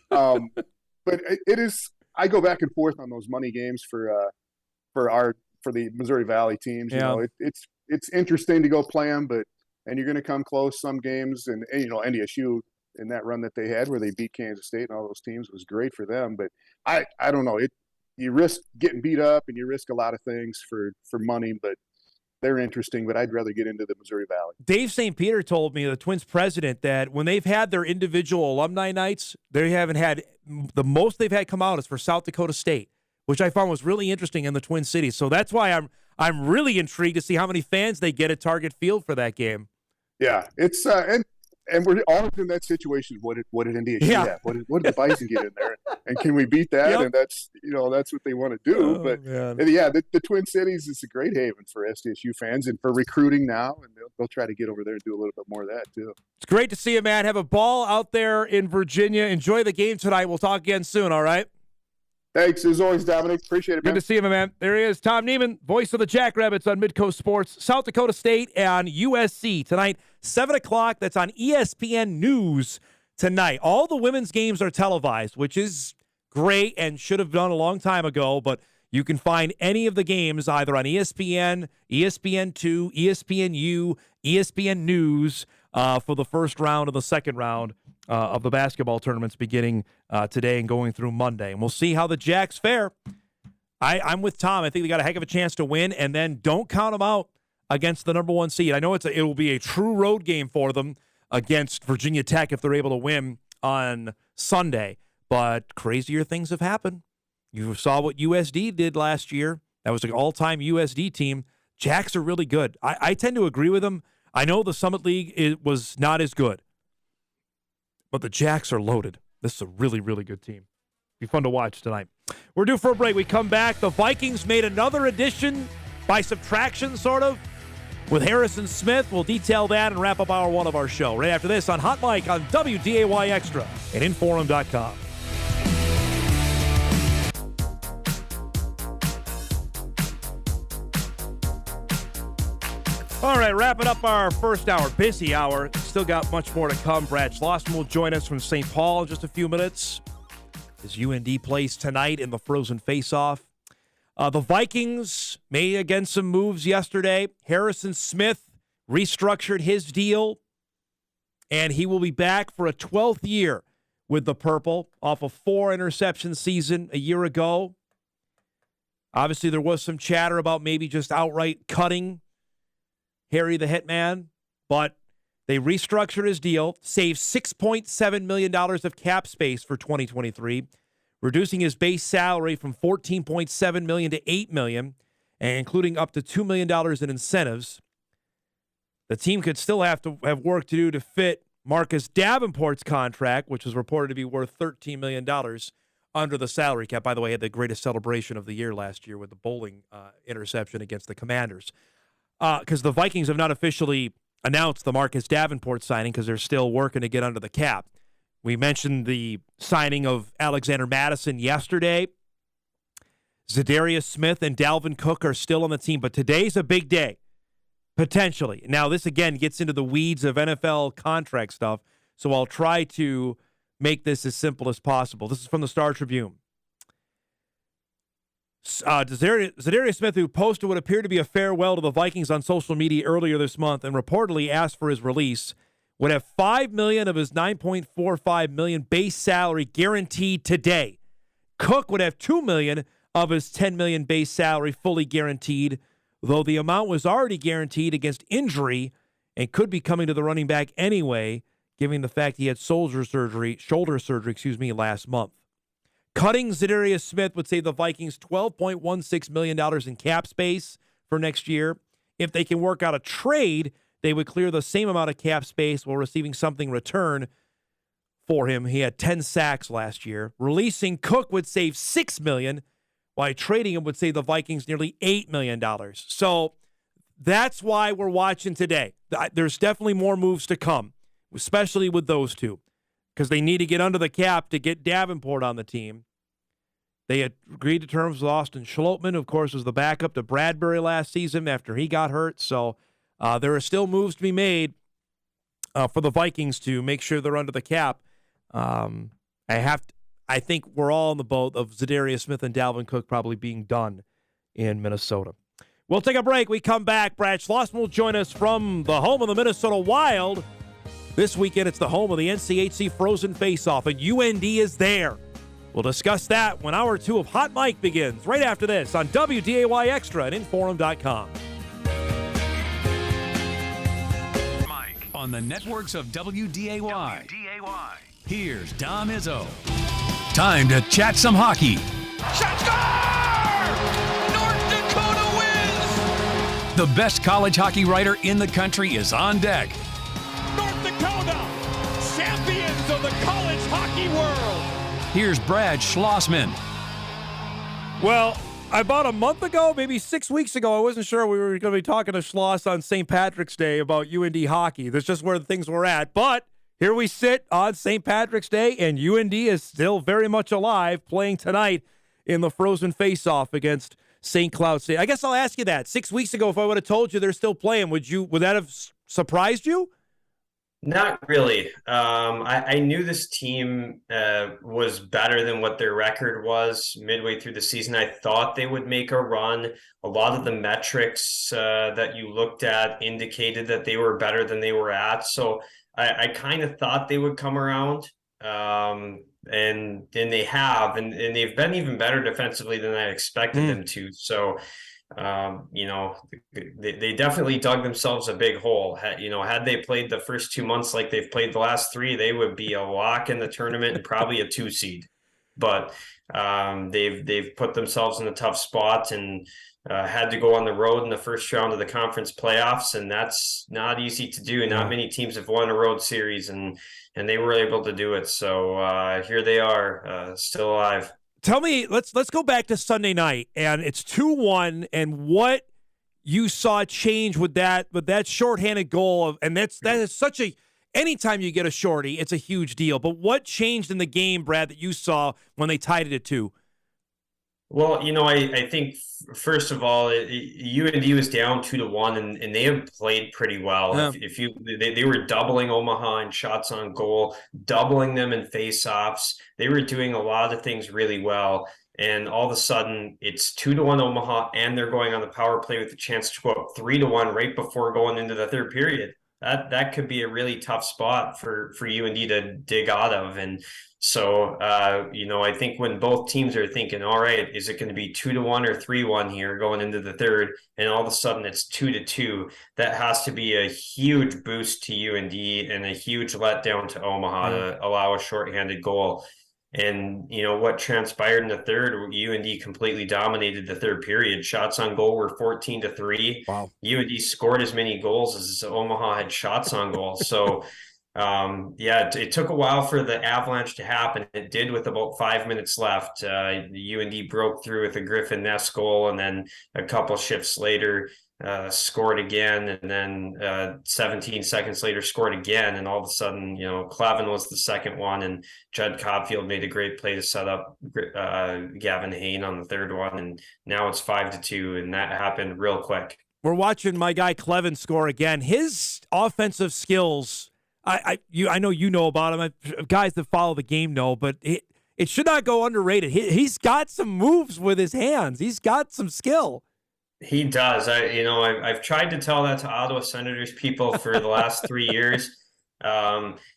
But it is – I go back and forth on those money games for the Missouri Valley teams. You know, it's interesting to go play them, and you're going to come close some games. And NDSU in that run that they had where they beat Kansas State and all those teams was great for them. But I don't know. You risk getting beat up and you risk a lot of things for money, but they're interesting. But I'd rather get into the Missouri Valley. Dave St. Peter told me, the Twins president, that when they've had their individual alumni nights, they haven't had the most they've had come out is for South Dakota State, which I found was really interesting in the Twin Cities. So that's why I'm really intrigued to see how many fans they get at Target Field for that game. Yeah, it's and we're all in that situation. What did NDSU have? What did the Bison get in there? And can we beat that? Yep. And that's what they want to do. The Twin Cities is a great haven for SDSU fans and for recruiting now, and they'll try to get over there and do a little bit more of that too. It's great to see you, man. Have a ball out there in Virginia. Enjoy the game tonight. We'll talk again soon. All right. Thanks, as always, Dominic. Appreciate it, man. Good to see you, my man. There he is, Tom Niemann, voice of the Jackrabbits on Midcoast Sports. South Dakota State and USC tonight, 7 o'clock. That's on ESPN News tonight. All the women's games are televised, which is great and should have done a long time ago, but you can find any of the games either on ESPN, ESPN2, ESPNU, ESPN News for the first round and the second round of the basketball tournaments beginning today and going through Monday. And we'll see how the Jacks fare. I'm with Tom. I think they got a heck of a chance to win, and then don't count them out against the number 1 seed. I know it will be a true road game for them against Virginia Tech if they're able to win on Sunday, but crazier things have happened. You saw what USD did last year. That was an all-time USD team. Jacks are really good. I tend to agree with them. I know the Summit League was not as good, but the Jacks are loaded. This is a really, really good team. Be fun to watch tonight. We're due for a break. We come back. The Vikings made another addition by subtraction, sort of, with Harrison Smith. We'll detail that and wrap up hour 1 of our show right after this on Hot Mic on WDAY Extra and Inforum.com. All right, wrapping up our first hour, busy hour. Still got much more to come. Brad Schlossman will join us from St. Paul in just a few minutes as UND plays tonight in the Frozen Face-Off. The Vikings made again some moves yesterday. Harrison Smith restructured his deal, and he will be back for a 12th year with the Purple off a 4-interception season a year ago. Obviously, there was some chatter about maybe just outright cutting Harry the Hitman, but they restructured his deal, saved $6.7 million of cap space for 2023, reducing his base salary from $14.7 million to $8 million, and including up to $2 million in incentives. The team could still have work to do to fit Marcus Davenport's contract, which was reported to be worth $13 million under the salary cap. By the way, had the greatest celebration of the year last year with the bowling interception against the Commanders. Because the Vikings have not officially announced the Marcus Davenport signing because they're still working to get under the cap. We mentioned the signing of Alexander Mattison yesterday. Zadarius Smith and Dalvin Cook are still on the team, but today's a big day, potentially. Now, this again gets into the weeds of NFL contract stuff, so I'll try to make this as simple as possible. This is from the Star Tribune. Zadarius Smith, who posted what appeared to be a farewell to the Vikings on social media earlier this month and reportedly asked for his release, would have $5 million of his $9.45 million base salary guaranteed today. Cook would have $2 million of his $10 million base salary fully guaranteed, though the amount was already guaranteed against injury and could be coming to the running back anyway, given the fact he had shoulder surgery, last month. Cutting Zadarius Smith would save the Vikings $12.16 million in cap space for next year. If they can work out a trade, they would clear the same amount of cap space while receiving something in return for him. He had 10 sacks last year. Releasing Cook would save $6 million, while trading him would save the Vikings nearly $8 million. So that's why we're watching today. There's definitely more moves to come, especially with those two, because they need to get under the cap to get Davenport on the team. They had agreed to terms with Austin Schlossman, who, of course, was the backup to Bradbury last season after he got hurt. So there are still moves to be made for the Vikings to make sure they're under the cap. I think we're all in the boat of Zadarius Smith and Dalvin Cook probably being done in Minnesota. We'll take a break. We come back. Brad Schlossman will join us from the home of the Minnesota Wild. This weekend, it's the home of the NCHC Frozen Face-Off, and UND is there. We'll discuss that when Hour 2 of Hot Mike begins, right after this on WDAY Extra and Inforum.com. Mike on the networks of WDAY. Here's Dom Izzo. Time to chat some hockey. Shot score! North Dakota wins! The best college hockey writer in the country is on deck. North Dakota, champions of the college hockey world. Here's Brad Schlossman. Well, about a month ago, maybe 6 weeks ago, I wasn't sure we were going to be talking to Schloss on St. Patrick's Day about UND hockey. That's just where things were at. But here we sit on St. Patrick's Day, and UND is still very much alive, playing tonight in the Frozen Face-Off against St. Cloud State. I guess I'll ask you that. 6 weeks ago, if I would have told you they're still playing, would that have surprised you? Not really. I knew this team was better than what their record was midway through the season. I thought they would make a run. A lot of the metrics that you looked at indicated that they were better than they were at. So I kind of thought they would come around. And they have, and they've been even better defensively than I expected them to. So, they definitely dug themselves a big hole. Had they played the first 2 months like they've played the last three, they would be a lock in the tournament and probably a 2 seed. But they've put themselves in a tough spot and had to go on the road in the first round of the conference playoffs, and that's not easy to do. Not many teams have won a road series, and they were able to do it. So here they are, still alive. Tell me, let's go back to Sunday night, and it's 2-1, and what you saw change with that shorthanded goal, and that is such a. Anytime you get a shorty, it's a huge deal. But what changed in the game, Brad, that you saw when they tied it at 2? Well, I think first of all, UND was down 2-1, and they have played pretty well. Yeah. They were doubling Omaha in shots on goal, doubling them in faceoffs. They were doing a lot of things really well. And all of a sudden, it's 2-1 Omaha, and they're going on the power play with a chance to go up 3-1 right before going into the third period. That could be a really tough spot for UND to dig out of. And so, I think when both teams are thinking, all right, is it going to be 2-1 or 3-1 here going into the third? And all of a sudden it's 2-2. That has to be a huge boost to UND and a huge letdown to Omaha to allow a shorthanded goal. And, what transpired in the third, UND completely dominated the third period. Shots on goal were 14-3. Wow. UND scored as many goals as Omaha had shots on goal. So, It took a while for the avalanche to happen. It did with about 5 minutes left. The UND broke through with a Griffin Ness goal, and then a couple shifts later scored again, and then 17 seconds later scored again. And all of a sudden, Clavin was the second one, and Judd Copfield made a great play to set up Gavin Hayne on the third one. And now it's 5-2, and that happened real quick. We're watching my guy Clevin score again. His offensive skills, I know you know about him. Guys that follow the game know, but it should not go underrated. He's got some moves with his hands. He's got some skill. He does. I've tried to tell that to Ottawa Senators people for the last 3 years.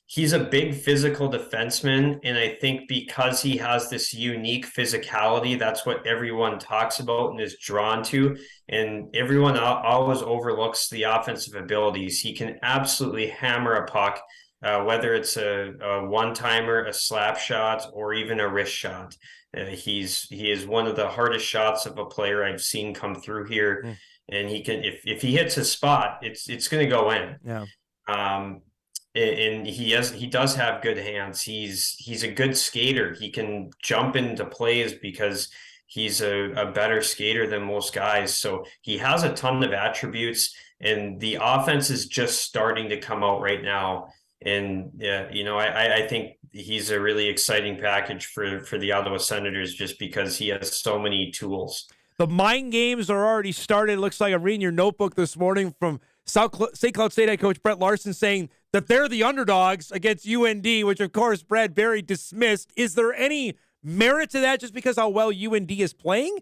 He's a big physical defenseman, and I think because he has this unique physicality, that's what everyone talks about and is drawn to. And everyone always overlooks the offensive abilities. He can absolutely hammer a puck, whether it's a one-timer, a slap shot, or even a wrist shot. He is one of the hardest shots of a player I've seen come through here, and he can if he hits his spot, it's going to go in. Yeah. And he does have good hands. He's a good skater. He can jump into plays because he's a better skater than most guys. So he has a ton of attributes, and the offense is just starting to come out right now. And I think he's a really exciting package for the Ottawa Senators just because he has so many tools. The mind games are already started. It looks like I'm reading your notebook this morning from St. Cloud State head coach Brett Larson saying that they're the underdogs against UND, which of course Brad Berry dismissed. Is there any merit to that just because how well UND is playing?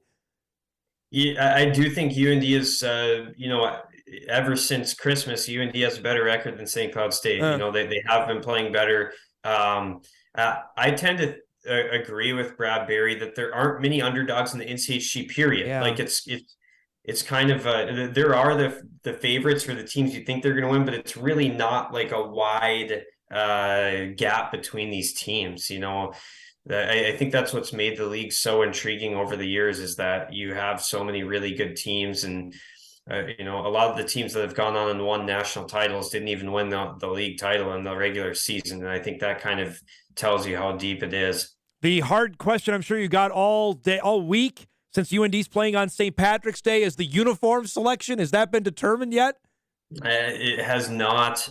Yeah, I do think UND is, ever since Christmas, UND has a better record than St. Cloud State. They have been playing better. I tend to agree with Brad Berry that there aren't many underdogs in the NCHC period. Yeah. Like it's kind of there are the favorites for the teams you think they're going to win, but it's really not like a wide gap between these teams. I think that's what's made the league so intriguing over the years is that you have so many really good teams, and a lot of the teams that have gone on and won national titles didn't even win the league title in the regular season, and I think that kind of tells you how deep it is. The hard question I'm sure you got all week since UND's playing on St. Patrick's Day is the uniform selection. Has that been determined yet? It has not.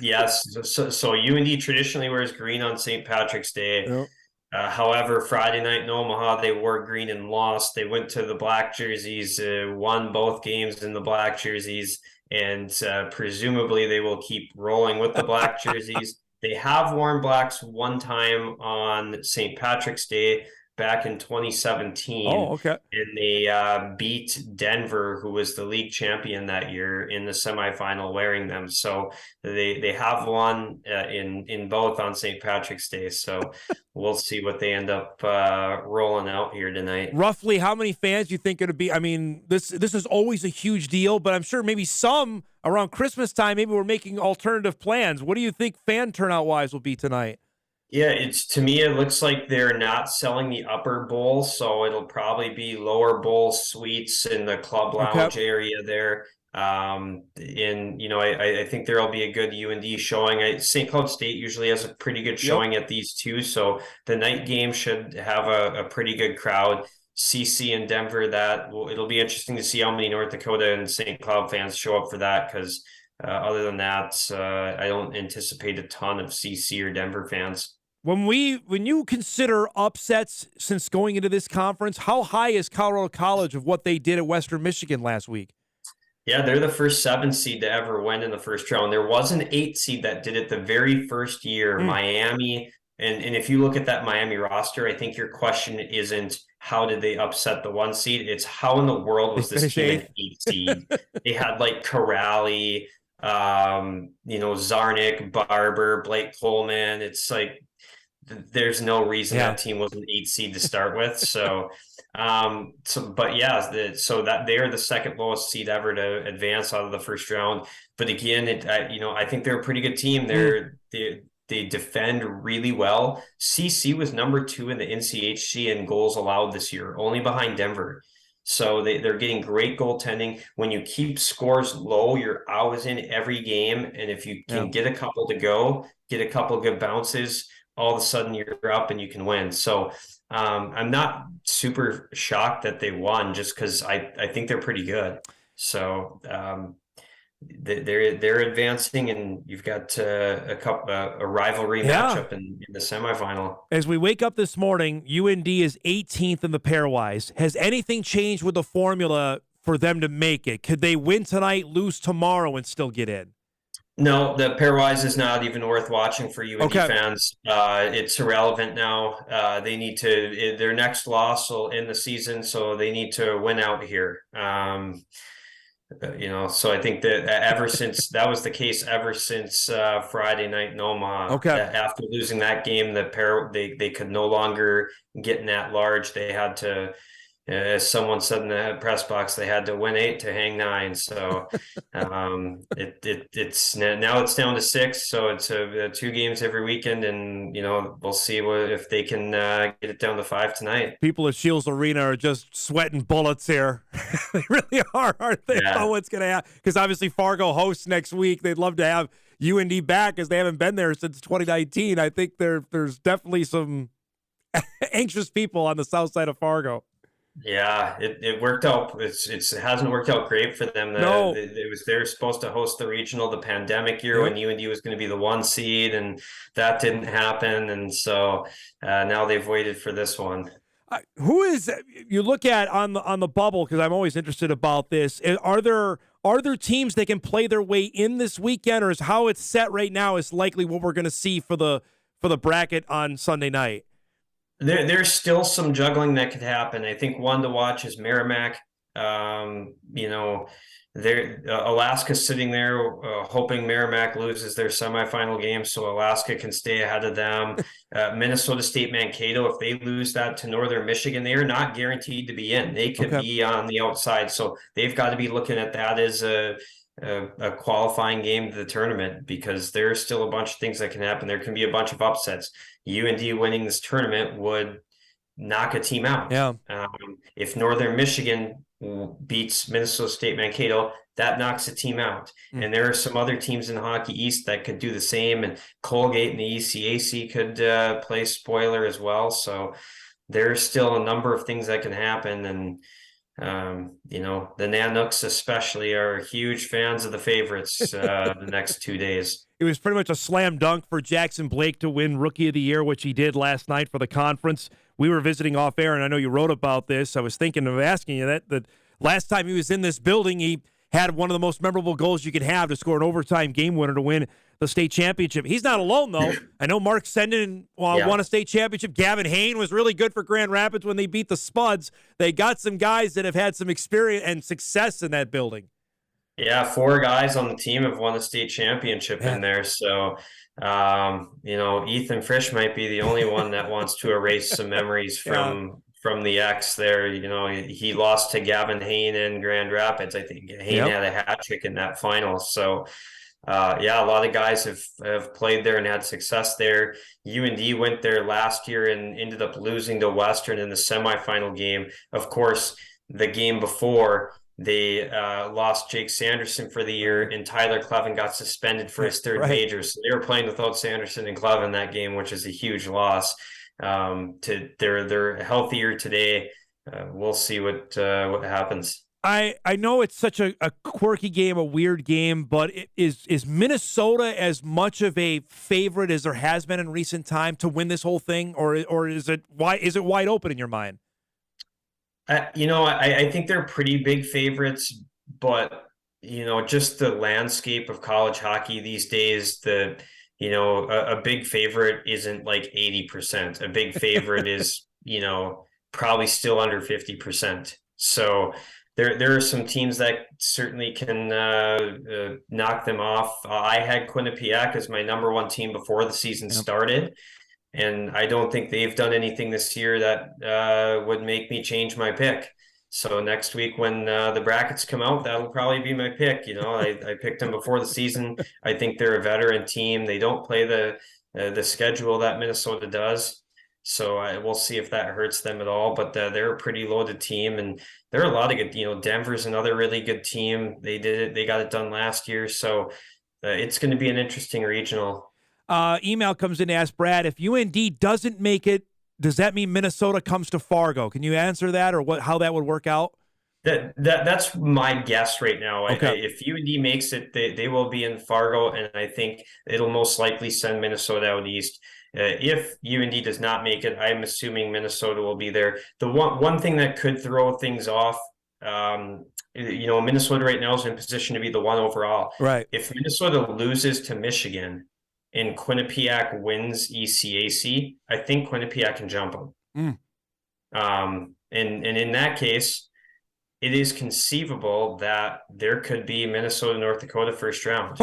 Yes. So UND traditionally wears green on St. Patrick's Day. Yep. However, Friday night in Omaha, they wore green and lost. They went to the black jerseys, won both games in the black jerseys, and presumably they will keep rolling with the black jerseys. They have worn blacks one time on St. Patrick's Day back in 2017. Oh, okay. And they beat Denver, who was the league champion that year, in the semifinal wearing them. So they have won in both on St. Patrick's Day. So we'll see what they end up rolling out here tonight. Roughly how many fans do you think it'll be? I mean, this is always a huge deal, but I'm sure maybe some around Christmas time, maybe we're making alternative plans. What do you think fan turnout wise will be tonight? Yeah, to me, it looks like they're not selling the upper bowl, so it'll probably be lower bowl suites in the club lounge area there. I think there'll be a good UND showing. St. Cloud State usually has a pretty good showing at these two, so the night game should have a pretty good crowd. CC and Denver, it'll be interesting to see how many North Dakota and St. Cloud fans show up for that, because other than that, I don't anticipate a ton of CC or Denver fans. When you consider upsets since going into this conference, how high is Colorado College of what they did at Western Michigan last week? Yeah, they're the first 7 seed to ever win in the first round. There was an 8 seed that did it the very first year, Miami. And if you look at that Miami roster, I think your question isn't how did they upset the 1 seed? It's how in the world was this team an 8 seed? They had like Corrali, Zarnik, Barber, Blake Coleman. It's like, there's no reason that team was an 8 seed to start with. So that they are the second lowest seed ever to advance out of the first round. But again, I think they're a pretty good team. They defend really well. CC was number 2 in the NCHC in goals allowed this year, only behind Denver. So they're getting great goaltending. When you keep scores low, you're always in every game. And if you can get a couple to go, get a couple good bounces, all of a sudden you're up and you can win. So I'm not super shocked that they won, just because I think they're pretty good. So they're advancing, and you've got a rivalry matchup in the semifinal. As we wake up this morning, UND is 18th in the pairwise. Has anything changed with the formula for them to make it? Could they win tonight, lose tomorrow, and still get in? No, the pairwise is not even worth watching for UND fans. It's irrelevant now. They need to, their next loss will end the season, so they need to win out here. So I think that ever since that was the case, ever since Friday night in Omaha, after losing that game, they could no longer get in that large. They had to, as someone said in the press box, they had to win 8 to hang 9. So it's now it's down to 6. So it's 2 games every weekend, and we'll see if they can get it down to 5 tonight. People at Shields Arena are just sweating bullets here. They really are, aren't they? About what's going to happen, because obviously Fargo hosts next week. They'd love to have UND back, as they haven't been there since 2019. I think there's definitely some anxious people on the south side of Fargo. Yeah, it worked out. It hasn't worked out great for them. No. They were supposed to host the regional the pandemic year when UND was going to be the 1 seed, and that didn't happen. And so now they've waited for this one. Who is you look at on the bubble? Because I'm always interested about this. Are there teams that can play their way in this weekend, or is how it's set right now is likely what we're going to see for the bracket on Sunday night? There's still some juggling that could happen. I think one to watch is Merrimack. Alaska's sitting there hoping Merrimack loses their semifinal game, so Alaska can stay ahead of them. Minnesota State Mankato, if they lose that to Northern Michigan, they are not guaranteed to be in. They could be on the outside, so they've got to be looking at that as a qualifying game to the tournament, because there's still a bunch of things that can happen. There can be a bunch of upsets. UND winning this tournament would knock a team out. If Northern Michigan beats Minnesota State Mankato, that knocks a team out. And there are some other teams in Hockey East that could do the same, and Colgate and the ECAC could play spoiler as well. So there's still a number of things that can happen, and the Nanooks especially are huge fans of the favorites the next 2 days. It was pretty much a slam dunk for Jackson Blake to win Rookie of the Year, which he did last night for the conference. We were visiting off air, and I know you wrote about this. I was thinking of asking you that last time he was in this building, he had one of the most memorable goals you could have to score an overtime game winner to win the state championship. He's not alone, though. I know Mark Senden won a state championship. Gavin Hain was really good for Grand Rapids when they beat the Spuds. They got some guys that have had some experience and success in that building. Yeah, 4 guys on the team have won a state championship in there. So, Ethan Frisch might be the only one that wants to erase some memories from the X there. He lost to Gavin Hain in Grand Rapids. I think Hain had a hat trick in that final. So, a lot of guys have played there and had success there. UND went there last year and ended up losing to Western in the semifinal game. Of course, the game before, they lost Jake Sanderson for the year, and Tyler Clevin got suspended for his third major. So they were playing without Sanderson and Clevin that game, which is a huge loss. They're healthier today. We'll see what happens. I know it's such a quirky game, a weird game, but is Minnesota as much of a favorite as there has been in recent time to win this whole thing, or is it wide open in your mind? I think they're pretty big favorites, but just the landscape of college hockey these days, a big favorite isn't like 80%. A big favorite is, probably still under 50%. So there are some teams that certainly can knock them off. I had Quinnipiac as my number 1 team before the season started. And I don't think they've done anything this year that would make me change my pick. So next week when the brackets come out, that'll probably be my pick. I picked them before the season. I think they're a veteran team. They don't play the schedule that Minnesota does. So we'll see if that hurts them at all. But they're a pretty loaded team, and there are a lot of good. Denver's another really good team. They did it. They got it done last year. So it's going to be an interesting regional. Email comes in to ask Brad, if UND doesn't make it, does that mean Minnesota comes to Fargo? Can you answer that, or how that would work out? That's my guess right now. Okay. If UND makes it, they will be in Fargo, and I think it'll most likely send Minnesota out east. If UND does not make it, I'm assuming Minnesota will be there. The one thing that could throw things off, Minnesota right now is in position to be the 1 overall. Right. If Minnesota loses to Michigan and Quinnipiac wins ECAC, I think Quinnipiac can jump them. And in that case, it is conceivable that there could be Minnesota, North Dakota first round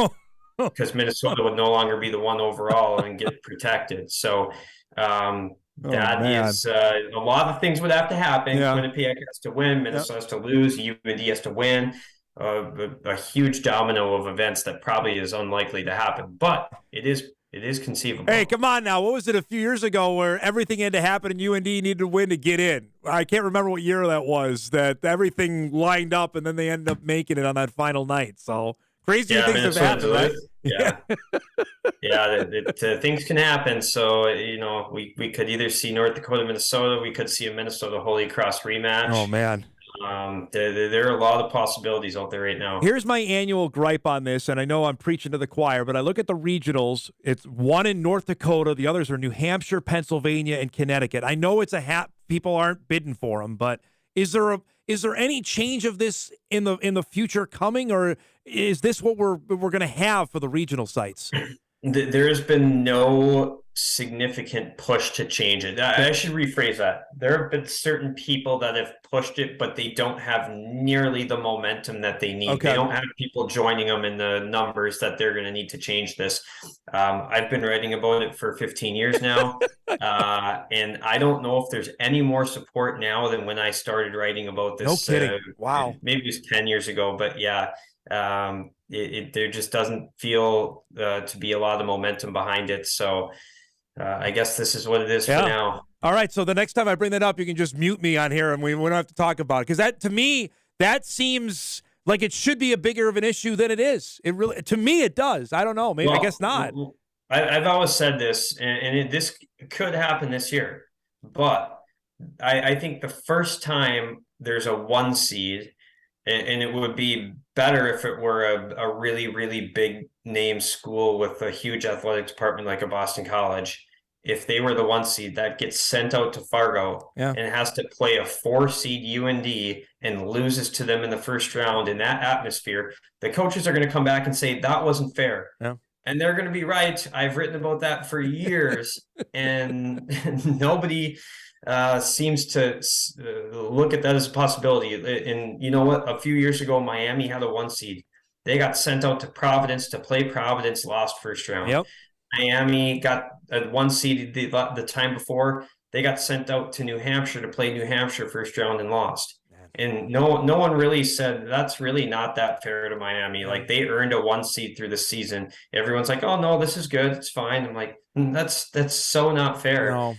because Minnesota would no longer be the 1 overall and get protected. So that is a lot of things would have to happen. Yeah. Quinnipiac has to win, Minnesota has to lose, UND has to win. A huge domino of events that probably is unlikely to happen, but it is conceivable. Hey, come on now. What was it a few years ago where everything had to happen and UND needed to win to get in? I can't remember what year that was, that everything lined up and then they ended up making it on that final night. So crazy things have happened, right? Things can happen. So, we could either see North Dakota, Minnesota. We could see a Minnesota Holy Cross rematch. Oh, man. There are a lot of possibilities out there right now. Here's my annual gripe on this, and I know I'm preaching to the choir, but I look at the regionals. It's one in North Dakota. The others are New Hampshire, Pennsylvania, and Connecticut. I know it's people aren't bidding for them, but is there any change of this in the future coming, or is this what we're going to have for the regional sites? There has been no significant push to change it. I should rephrase that. There have been certain people that have pushed it, but they don't have nearly the momentum that they need. Okay. They don't have people joining them in the numbers that they're going to need to change this. I've been writing about it for 15 years now, and I don't know if there's any more support now than when I started writing about this. No kidding. Wow. Maybe it was 10 years ago, but yeah. There just doesn't feel to be a lot of momentum behind it. So I guess this is what it is for now. All right. So the next time I bring that up, you can just mute me on here and we don't have to talk about it. Because that, to me, that seems like it should be a bigger of an issue than it is. It really, to me, it does. I don't know. Maybe, I guess not. I've always said this, and this could happen this year. But I think the first time there's a 1 seed, and it would be better if it were a really, really big name school with a huge athletic department like a Boston College. If they were the 1 seed, that gets sent out to Fargo and has to play a 4 seed UND and loses to them in the first round in that atmosphere, the coaches are going to come back and say that wasn't fair. Yeah. And they're going to be right. I've written about that for years, and nobody seems to look at that as a possibility. And you know what? A few years ago, Miami had a 1 seed. They got sent out to Providence to play Providence, lost first round. Yep. Miami got a 1 seed the time before. They got sent out to New Hampshire to play New Hampshire first round and lost. And no one really said that's really not that fair to Miami. Like, they earned a 1 seed through the season. Everyone's like, oh no, this is good, it's fine. I'm like, that's so not fair. No.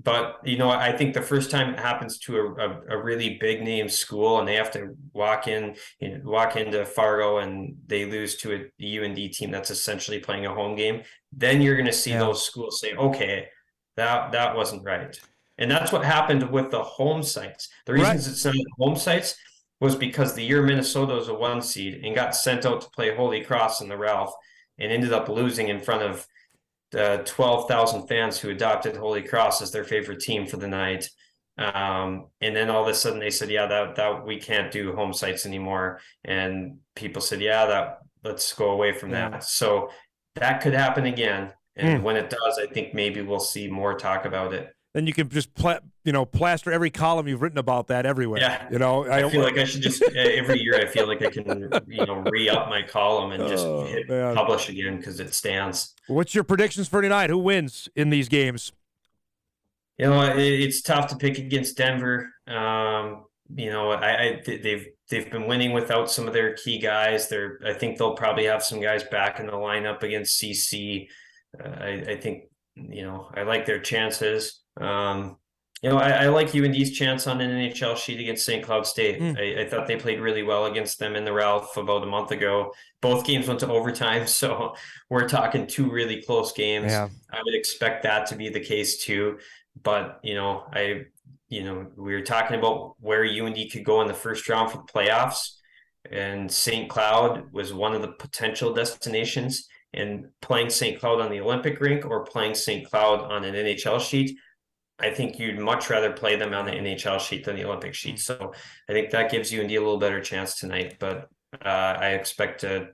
But I think the first time it happens to a really big name school and they have to walk into Fargo and they lose to a UND team that's essentially playing a home game, then you're going to see those schools say, okay, that wasn't right. And that's what happened with the home sites. The reasons it's not home sites was because the year Minnesota was a 1 seed and got sent out to play Holy Cross in the Ralph and ended up losing in front of 12,000 fans who adopted Holy Cross as their favorite team for the night. And then all of a sudden they said, that we can't do home sites anymore. And people said, let's go away from that. So that could happen again. And when it does, I think maybe we'll see more talk about it. Then you can just plaster every column you've written about that everywhere. Yeah. I feel like I should just every year I feel like I can re-up my column and just hit publish again because it stands. What's your predictions for tonight? Who wins in these games? It's tough to pick against Denver. They've been winning without some of their key guys. I think they'll probably have some guys back in the lineup against CC. I think I like their chances. I like UND's chance on an NHL sheet against St. Cloud State. I thought they played really well against them in the Ralph about a month ago. Both games went to overtime, so we're talking 2 really close games. Yeah. I would expect that to be the case too. But we were talking about where UND could go in the first round for the playoffs, and St. Cloud was one of the potential destinations. And playing St. Cloud on the Olympic rink or playing St. Cloud on an NHL sheet, I think you'd much rather play them on the NHL sheet than the Olympic sheet. So I think that gives UND a little better chance tonight. But I expect a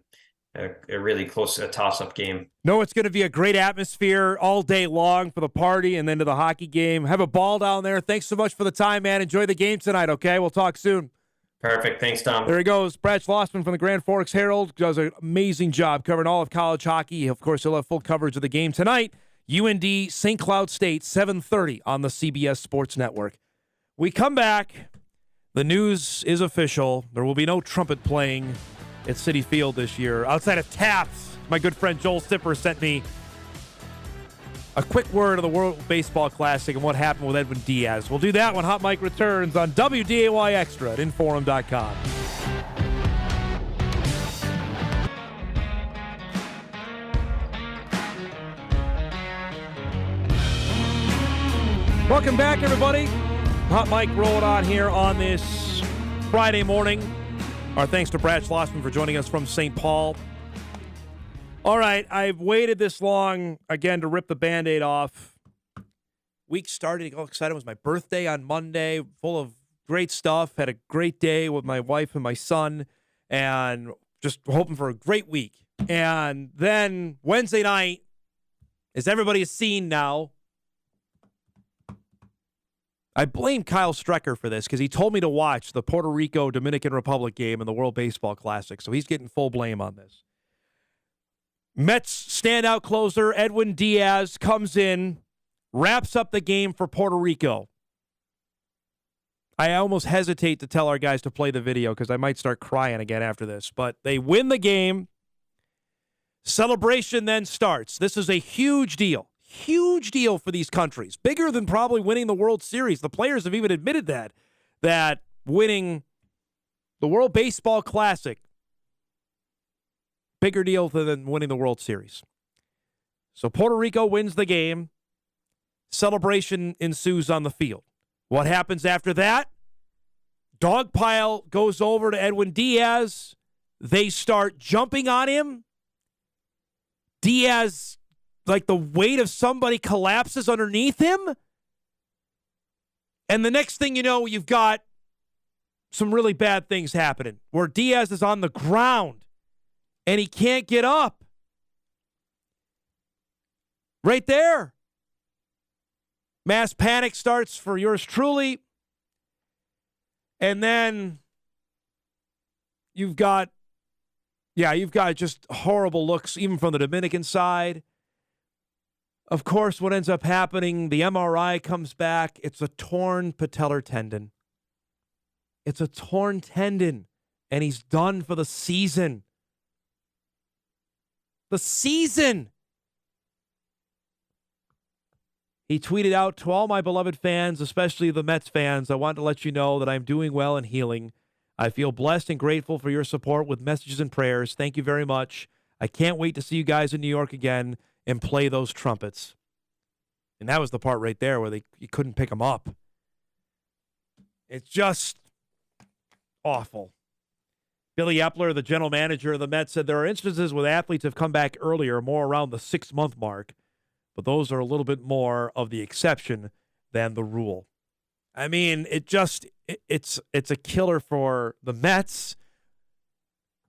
really close toss-up game. No, it's going to be a great atmosphere all day long for the party and then to the hockey game. Have a ball down there. Thanks so much for the time, man. Enjoy the game tonight, okay? We'll talk soon. Perfect. Thanks, Tom. There he goes. Brad Schlossman from the Grand Forks Herald does an amazing job covering all of college hockey. Of course, he'll have full coverage of the game tonight. UND St. Cloud State, 7:30 on the CBS Sports Network. We come back. The news is official. There will be no trumpet playing at Citi Field this year. Outside of taps, my good friend Joel Stipper sent me a quick word of the World Baseball Classic and what happened with Edwin Diaz. We'll do that when Hot Mike returns on WDAY Extra at Inforum.com. Welcome back, everybody. Hot Mike rolling on here on this Friday morning. Our thanks to Brad Schlossman for joining us from St. Paul. All right, I've waited this long, again, to rip the Band-Aid off. Week started, all excited. It was my birthday on Monday, full of great stuff. Had a great day with my wife and my son, and just hoping for a great week. And then Wednesday night, as everybody has seen now, I blame Kyle Strecker for this because he told me to watch the Puerto Rico-Dominican Republic game in the World Baseball Classic, so he's getting full blame on this. Mets standout closer Edwin Diaz comes in, wraps up the game for Puerto Rico. I almost hesitate to tell our guys to play the video because I might start crying again after this, but they win the game. Celebration then starts. This is a huge deal. Huge deal for these countries. Bigger than probably winning the World Series. The players have even admitted that winning the World Baseball Classic, bigger deal than winning the World Series. So Puerto Rico wins the game. Celebration ensues on the field. What happens after that? Dogpile goes over to Edwin Diaz. They start jumping on him. Diaz, like the weight of somebody collapses underneath him. And the next thing you know, you've got some really bad things happening where Diaz is on the ground and he can't get up. Right there. Mass panic starts for yours truly. And then you've got just horrible looks even from the Dominican side. Of course, what ends up happening, the MRI comes back. It's a torn patellar tendon. It's a torn tendon, and he's done for the season. The season! He tweeted out, to all my beloved fans, especially the Mets fans, I want to let you know that I'm doing well and healing. I feel blessed and grateful for your support with messages and prayers. Thank you very much. I can't wait to see you guys in New York again and play those trumpets. And that was the part right there where you couldn't pick them up. It's just awful. Billy Epler, the general manager of the Mets, said there are instances where athletes have come back earlier, more around the 6-month mark, but those are a little bit more of the exception than the rule. I mean, it's a killer for the Mets.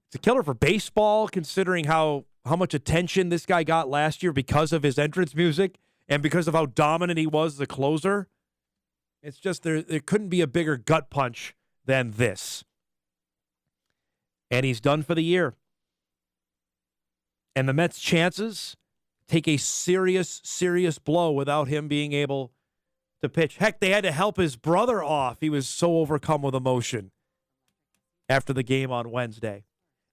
It's a killer for baseball, considering how much attention this guy got last year because of his entrance music and because of how dominant he was as a closer. It's just there couldn't be a bigger gut punch than this. And he's done for the year. And the Mets' chances take a serious, serious blow without him being able to pitch. Heck, they had to help his brother off. He was so overcome with emotion after the game on Wednesday.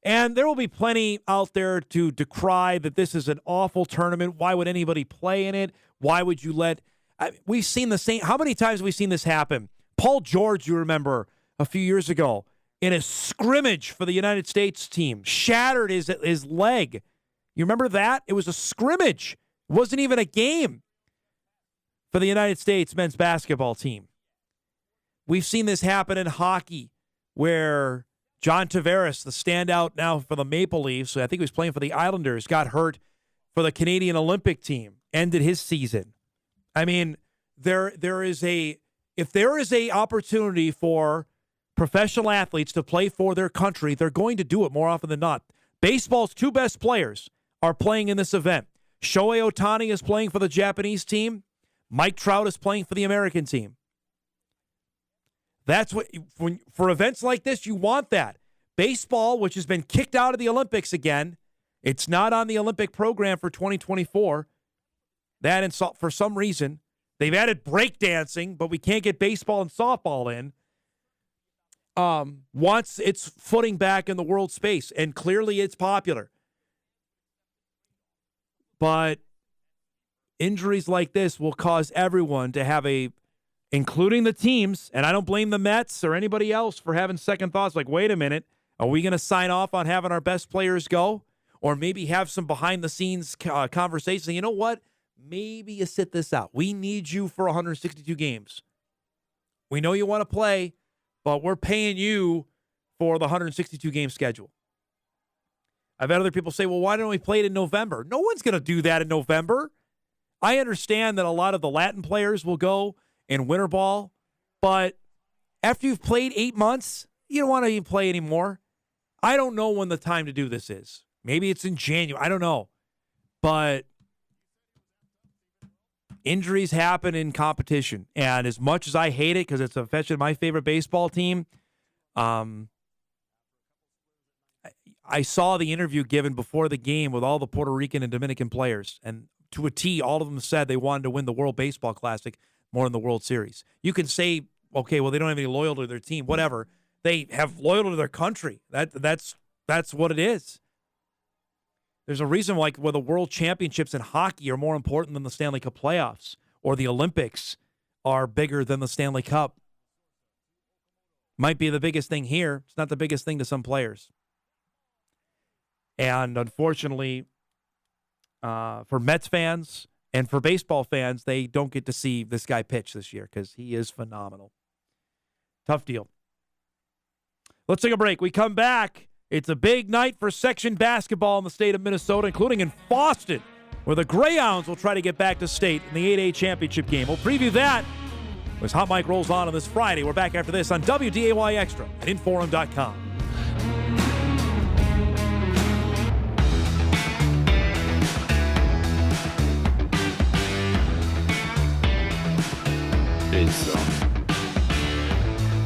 And there will be plenty out there to decry that this is an awful tournament. Why would anybody play in it? Why would you let we've seen the same. How many times have we seen this happen? Paul George, you remember, a few years ago, in a scrimmage for the United States team, shattered his leg. You remember that? It was a scrimmage. It wasn't even a game for the United States men's basketball team. We've seen this happen in hockey, where John Tavares, the standout now for the Maple Leafs, I think he was playing for the Islanders, got hurt for the Canadian Olympic team, ended his season. I mean, if there is a opportunity for professional athletes to play for their country, they're going to do it more often than not. Baseball's two best players are playing in this event. Shohei Ohtani is playing for the Japanese team. Mike Trout is playing for the American team. That's what, for events like this, you want that. Baseball, which has been kicked out of the Olympics again, it's not on the Olympic program for 2024. That, and for some reason, they've added breakdancing, but we can't get baseball and softball in. Wants its footing back in the world space, and clearly it's popular. But injuries like this will cause everyone to have including the teams, and I don't blame the Mets or anybody else for having second thoughts like, wait a minute, are we going to sign off on having our best players go? Or maybe have some behind-the-scenes conversation. You know what? Maybe you sit this out. We need you for 162 games. We know you want to play, but we're paying you for the 162-game schedule. I've had other people say, well, why don't we play it in November? No one's going to do that in November. I understand that a lot of the Latin players will go in winter ball, but after you've played 8 months, you don't want to even play anymore. I don't know when the time to do this is. Maybe it's in January. I don't know. But injuries happen in competition. And as much as I hate it because it's affected my favorite baseball team, I saw the interview given before the game with all the Puerto Rican and Dominican players. And to a T, all of them said they wanted to win the World Baseball Classic more than the World Series. You can say, okay, well, they don't have any loyalty to their team, whatever. They have loyalty to their country. That's what it is. There's a reason why the World Championships in hockey are more important than the Stanley Cup playoffs, or the Olympics are bigger than the Stanley Cup. Might be the biggest thing here. It's not the biggest thing to some players. And unfortunately, for Mets fans and for baseball fans, they don't get to see this guy pitch this year because he is phenomenal. Tough deal. Let's take a break. We come back. It's a big night for section basketball in the state of Minnesota, including in Boston, where the Greyhounds will try to get back to state in the 8A championship game. We'll preview that as Hot Mike rolls on this Friday. We're back after this on WDAY Extra at Inforum.com.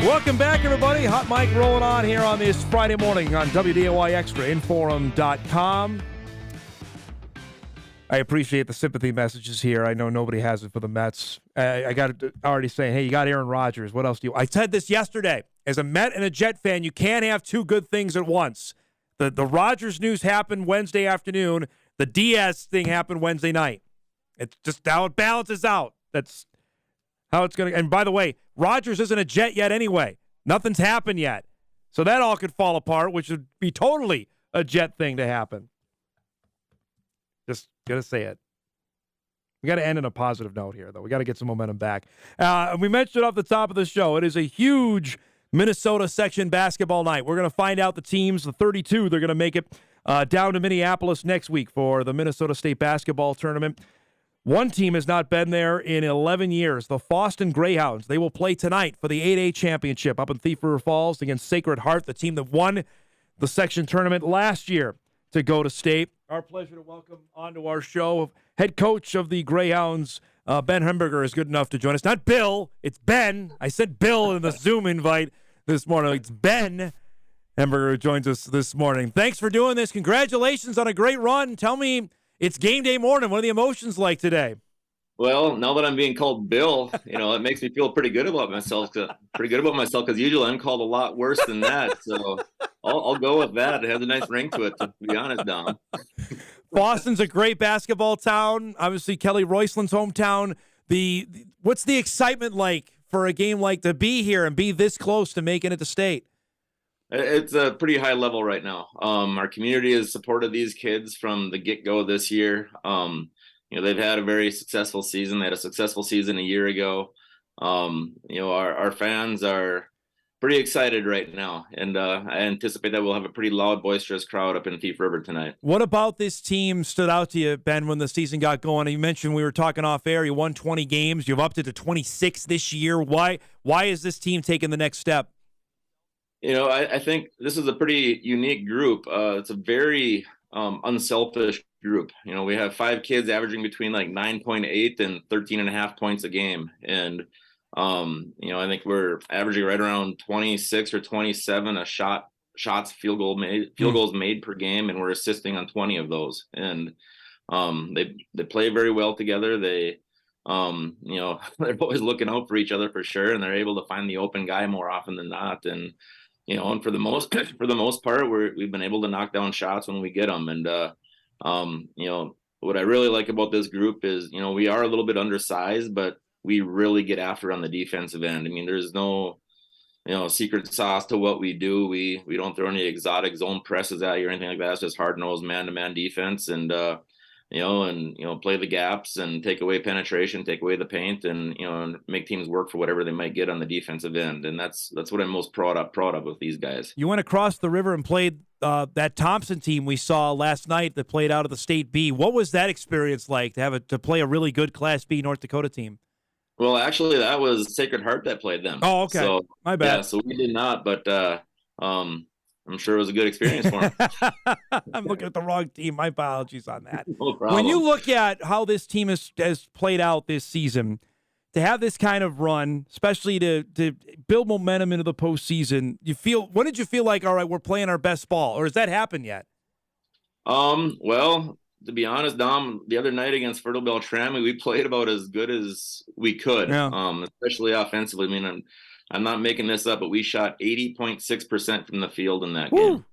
Welcome back, everybody. Hot Mike rolling on here on this Friday morning on WDAY Extra, Inforum.com. I appreciate the sympathy messages here. I know nobody has it for the Mets. I got it already saying, hey, you got Aaron Rodgers. What else do you? I said this yesterday. As a Met and a Jet fan, you can't have two good things at once. The Rodgers news happened Wednesday afternoon. The Diaz thing happened Wednesday night. It's just how it balances out. That's how it's going to. And by the way, Rodgers isn't a Jet yet anyway. Nothing's happened yet. So that all could fall apart, which would be totally a Jet thing to happen. Just got to say it. We got to end on a positive note here, though. We got to get some momentum back. We mentioned it off the top of the show. It is a huge Minnesota section basketball night. We're going to find out the teams, the 32, they're going to make it down to Minneapolis next week for the Minnesota State basketball tournament. One team has not been there in 11 years, the Boston Greyhounds. They will play tonight for the 8A championship up in Thief River Falls against Sacred Heart, the team that won the section tournament last year to go to state. Our pleasure to welcome onto our show head coach of the Greyhounds, Ben Hemberger, is good enough to join us. Not Bill, it's Ben. I said Bill in the Zoom invite this morning. It's Ben Hemberger who joins us this morning. Thanks for doing this. Congratulations on a great run. Tell me, it's game day morning. What are the emotions like today? Well, now that I'm being called Bill, it makes me feel pretty good about myself. Because usually I'm called a lot worse than that. So I'll go with that. It has a nice ring to it, to be honest, Dom. Boston's a great basketball town. Obviously, Kelly Royceland's hometown. What's the excitement like for a game like to be here and be this close to making it to state? It's a pretty high level right now. Our community has supported these kids from the get-go this year. They've had a very successful season. They had a successful season a year ago. Our fans are pretty excited right now, and I anticipate that we'll have a pretty loud, boisterous crowd up in Thief River tonight. What about this team stood out to you, Ben, when the season got going? You mentioned, we were talking off air, you won 20 games. You've upped it to 26 this year. Why is this team taking the next step? I think this is a pretty unique group. It's a very unselfish group. We have 5 kids averaging between like 9.8 and 13.5 points a game. And, I think we're averaging right around 26 or 27 field goals made per game. And we're assisting on 20 of those. And they play very well together. They're always looking out for each other for sure. And they're able to find the open guy more often than not. And, and for the most part, we've been able to knock down shots when we get them. And, what I really like about this group is, we are a little bit undersized, but we really get after on the defensive end. I mean, there's no, secret sauce to what we do. We don't throw any exotic zone presses at you or anything like that. It's just hard-nosed man-to-man defense and, play the gaps and take away penetration, take away the paint, and make teams work for whatever they might get on the defensive end. And that's what I'm most proud of with these guys. You went across the river and played that Thompson team we saw last night that played out of the State B. What was that experience like to play a really good Class B North Dakota team? Well, actually, that was Sacred Heart that played them. Oh, okay. So, my bad. Yeah, so we did not, but I'm sure it was a good experience for him. I'm looking at the wrong team. My apologies on that. No problem. When you look at how this team has played out this season, to have this kind of run, especially to build momentum into the postseason, when did you feel like, all right, we're playing our best ball, or has that happened yet? Well, to be honest, Dom, the other night against Fertile Beltrami, we played about as good as we could, especially offensively. I mean, I'm not making this up, but we shot 80.6% from the field in that game.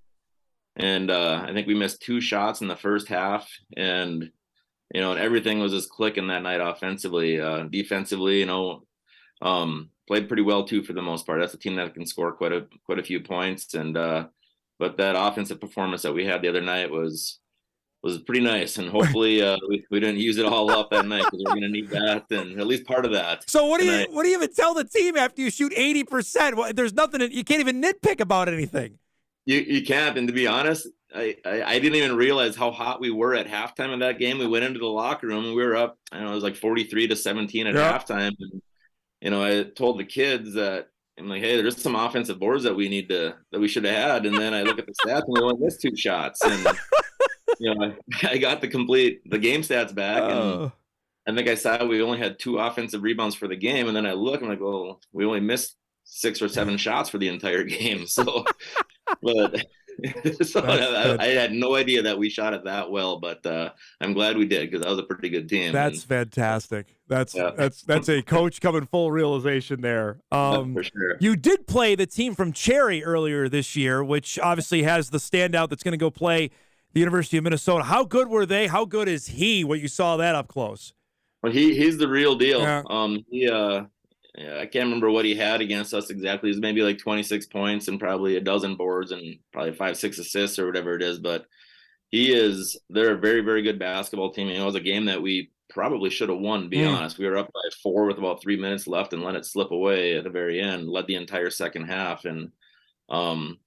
And I think we missed 2 shots in the first half. And, and everything was just clicking that night offensively. Defensively, played pretty well too for the most part. That's a team that can score quite a few points. And but that offensive performance that we had the other night was pretty nice, and hopefully we didn't use it all up that night, because we're going to need that, and at least part of that. So what do you even tell the team after you shoot 80%? Well, there's nothing you can't even nitpick about anything. You can't, and to be honest, I didn't even realize how hot we were at halftime of that game. We went into the locker room and we were up, it was like 43-17 at halftime, and I told the kids that, I'm like, hey, there's some offensive boards that we should have had, and then I look at the stats and we only missed 2 shots, and I got the game stats back, and I think I saw we only had 2 offensive rebounds for the game, and then I look, I'm like, well, we only missed 6 or 7 shots for the entire game. So, but I had no idea that we shot it that well, but I'm glad we did, because that was a pretty good team. That's fantastic. That's a coach coming full realization there. For sure. You did play the team from Cherry earlier this year, which obviously has the standout that's going to go play the University of Minnesota. How good were they? How good is he? What you saw that up close? Well, he's the real deal. Yeah. I can't remember what he had against us exactly. It was maybe like 26 points and probably a dozen boards and probably 5-6 assists or whatever it is. But they're a very, very good basketball team. It was a game that we probably should have won, to be honest. We were up by 4 with about 3 minutes left and let it slip away at the very end, led the entire second half. And, and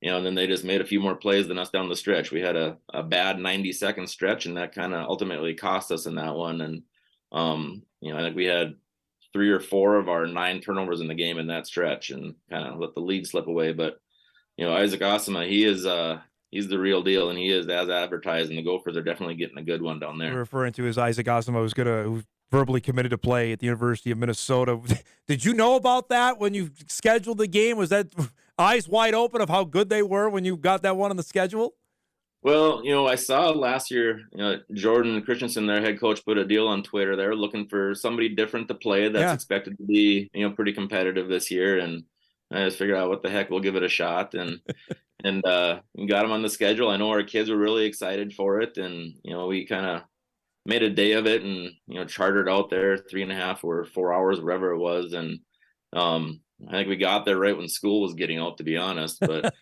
then they just made a few more plays than us down the stretch. We had a bad 90-second stretch, and that kind of ultimately cost us in that one. And, I think we had 3 or 4 of our 9 turnovers in the game in that stretch, and kind of let the lead slip away. But, Isaac Osama, he's the real deal, and he is as advertised, and the Gophers are definitely getting a good one down there. We're referring to as Isaac Osama, who's verbally committed to play at the University of Minnesota. Did you know about that when you scheduled the game? Was that eyes wide open of how good they were when you got that one on the schedule? Well, I saw last year, Jordan Christensen, their head coach, put a deal on Twitter. They're looking for somebody different to play that's expected to be, pretty competitive this year. And, I just figured out what the heck, we'll give it a shot, and got them on the schedule. I know our kids were really excited for it, and we kind of made a day of it, and chartered out there 3.5 or 4 hours, wherever it was, and I think we got there right when school was getting out, to be honest. But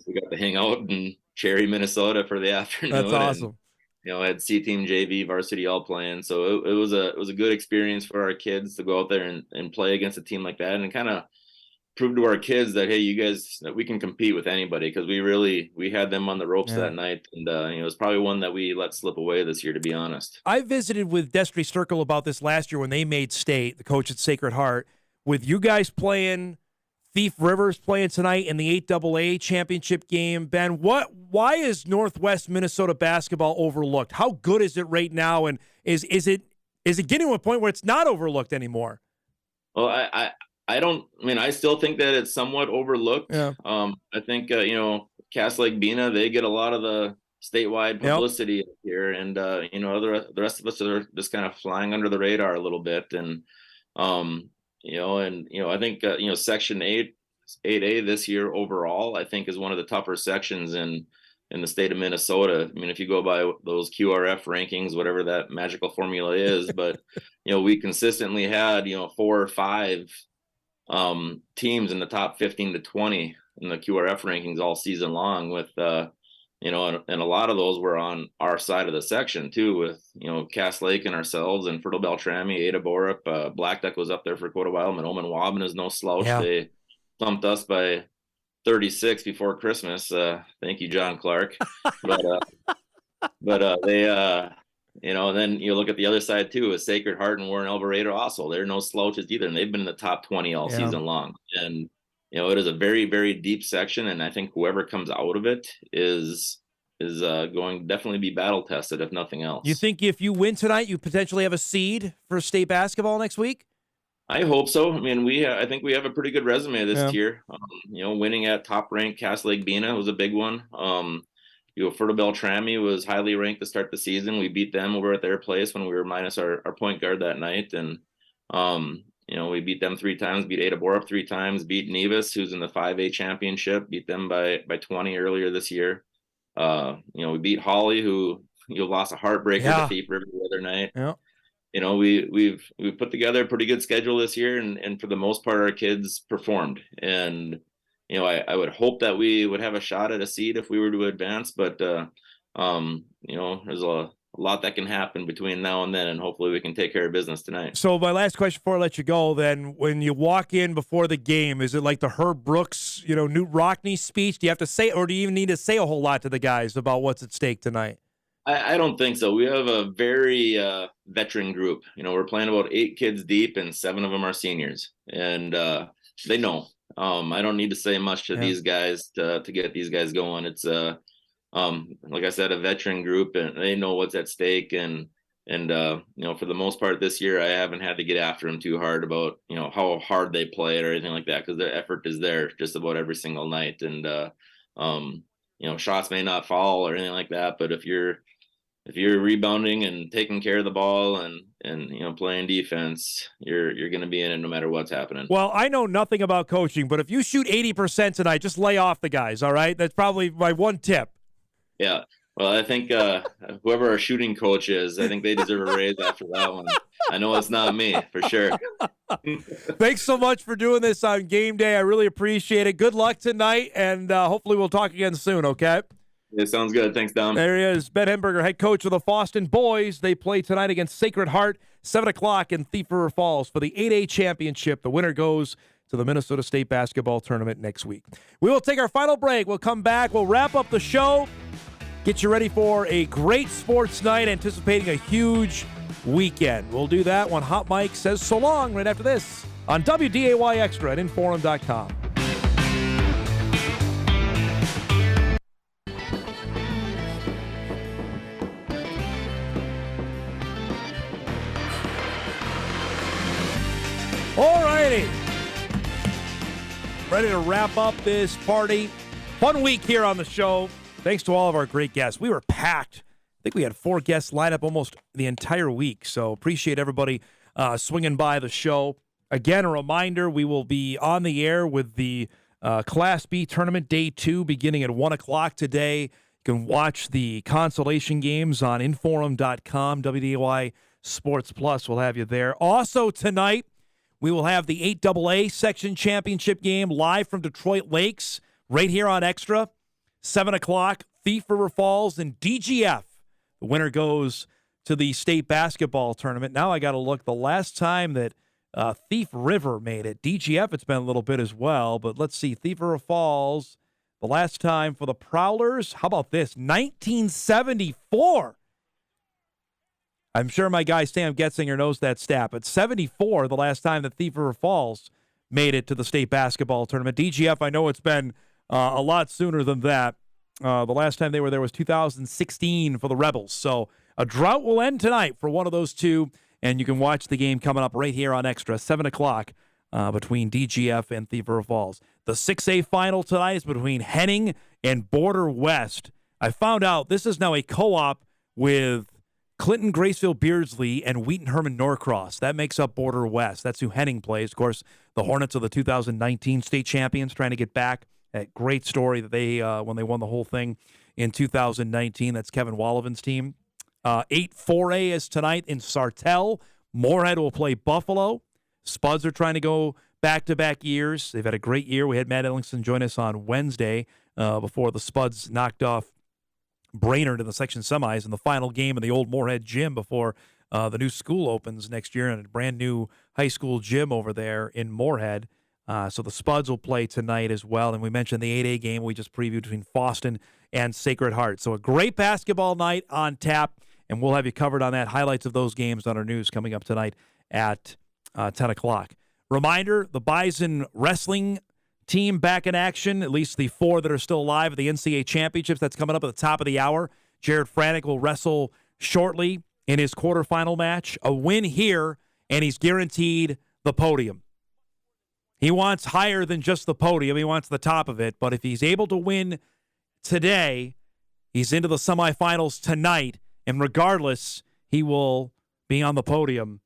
we got to hang out in Cherry, Minnesota for the afternoon. That's awesome. And, I had C-team, JV, varsity all playing, so it was a good experience for our kids to go out there and play against a team like that, and kind of prove to our kids that, hey, you guys, that we can compete with anybody, because we had them on the ropes that night, and it was probably one that we let slip away this year, to be honest. I visited with Destry Circle about this last year when they made state, the coach at Sacred Heart, with you guys playing, Thief Rivers playing tonight in the 8AA championship game. Ben, why is Northwest Minnesota basketball overlooked? How good is it right now, and is it getting to a point where it's not overlooked anymore? Well, I still think that it's somewhat overlooked. Yeah. I think Cass Lake Bena, they get a lot of the statewide publicity here, and the rest of us are just kind of flying under the radar a little bit, and I think Section 8A this year overall, I think, is one of the tougher sections in the state of Minnesota. I mean, if you go by those QRF rankings, whatever that magical formula is, but we consistently had 4 or 5 teams in the top 15 to 20 in the QRF rankings all season long, with and a lot of those were on our side of the section too, with Cass Lake and ourselves, and Fertile Beltrami, Ada Borup, Black Duck was up there for quite a while. Monoman Wabin is no slouch. Yeah. They thumped us by 36 before Christmas. Thank you, John Clark. But they then you look at the other side too, with Sacred Heart and Warren Alvarado also. They're no slouches either, and they've been in the top 20 all season long. And it is a very, very deep section, and I think whoever comes out of it is going to definitely be battle tested, if nothing else. You think if you win tonight, you potentially have a seed for state basketball next weak? I hope so. I mean, I think we have a pretty good resume this year. Winning at top ranked Cass Lake Bena was a big one. Fertile Beltrami was highly ranked to start the season. We beat them over at their place when we were minus our point guard that night, and we beat them 3 times, beat Ada Borup 3 times, beat Nevis, who's in the 5A championship, beat them by 20 earlier this year. We beat Holly, who lost a heartbreaker to Thief River the other night. Yeah. We've put together a pretty good schedule this year, and for the most part, our kids performed. And I would hope that we would have a shot at a seed if we were to advance, but there's a lot that can happen between now and then, and hopefully we can take care of business tonight. So my last question before I let you go, then, when you walk in before the game, is it like the Herb Brooks, Newt Rockney speech? Do you have to say, or do you even need to say a whole lot to the guys about what's at stake tonight? I don't think so. We have a very veteran group. We're playing about 8 kids deep, and 7 of them are seniors, and they know. I don't need to say much to these guys to get these guys going. It's like I said, a veteran group, and they know what's at stake. And for the most part this year, I haven't had to get after them too hard about how hard they play or anything like that, because their effort is there just about every single night. And shots may not fall or anything like that, but if you're rebounding and taking care of the ball and playing defense, you're going to be in it no matter what's happening. Well, I know nothing about coaching, but if you shoot 80% tonight, just lay off the guys, all right? That's probably my one tip. Yeah. Well, I think whoever our shooting coach is, I think they deserve a raise after that one. I know it's not me, for sure. Thanks so much for doing this on game day. I really appreciate it. Good luck tonight, and hopefully we'll talk again soon, okay? It sounds good. Thanks, Dom. There he is, Ben Hemberger, head coach of the Foston Boys. They play tonight against Sacred Heart, 7 o'clock in Thief River Falls for the 8A championship. The winner goes to the Minnesota State basketball tournament next week. We will take our final break. We'll come back. We'll wrap up the show, get you ready for a great sports night, anticipating a huge weekend. We'll do that when Hot Mike says so long right after this on WDAY Extra at Inforum.com. All righty. Ready to wrap up this party. Fun week here on the show. Thanks to all of our great guests. We were packed. I think we had 4 guests lined up almost the entire week. So appreciate everybody swinging by the show. Again, a reminder, we will be on the air with the Class B tournament day 2 beginning at 1 o'clock today. You can watch the consolation games on Inforum.com. WDAY Sports Plus will have you there. Also tonight, we will have the 8AA section championship game live from Detroit Lakes right here on Extra. 7 o'clock, Thief River Falls and DGF. The winner goes to the state basketball tournament. Now I got to look. The last time that Thief River made it, DGF, it's been a little bit as well. But let's see, Thief River Falls, the last time for the Prowlers, how about this? 1974. I'm sure my guy Sam Getzinger knows that stat, but 74, the last time that Thief River Falls made it to the state basketball tournament. DGF, I know it's been a lot sooner than that. The last time they were there was 2016 for the Rebels. So a drought will end tonight for one of those two, and you can watch the game coming up right here on Extra, 7 o'clock between DGF and Thief River Falls. The 6A final tonight is between Henning and Border West. I found out this is now a co-op with Clinton, Graceville, Beardsley, and Wheaton, Herman, Norcross. That makes up Border West. That's who Henning plays. Of course, the Hornets are the 2019 state champions, trying to get back. That great story that they when they won the whole thing in 2019. That's Kevin Wallivan's team. 8-4A is tonight in Sartell. Moorhead will play Buffalo. Spuds are trying to go back-to-back years. They've had a great year. We had Matt Ellingson join us on Wednesday before the Spuds knocked off Brainerd in the section semis in the final game in the old Moorhead gym before the new school opens next year, and a brand new high school gym over there in Moorhead. So the Spuds will play tonight as well. And we mentioned the 8A game we just previewed between Fosston and Sacred Heart. So a great basketball night on tap, and we'll have you covered on that. Highlights of those games on our news coming up tonight at 10 o'clock. Reminder, the Bison wrestling team back in action, at least the 4 that are still alive at the NCAA championships. That's coming up at the top of the hour. Jared Franick will wrestle shortly in his quarterfinal match. A win here, and he's guaranteed the podium. He wants higher than just the podium. He wants the top of it. But if he's able to win today, he's into the semifinals tonight. And regardless, he will be on the podium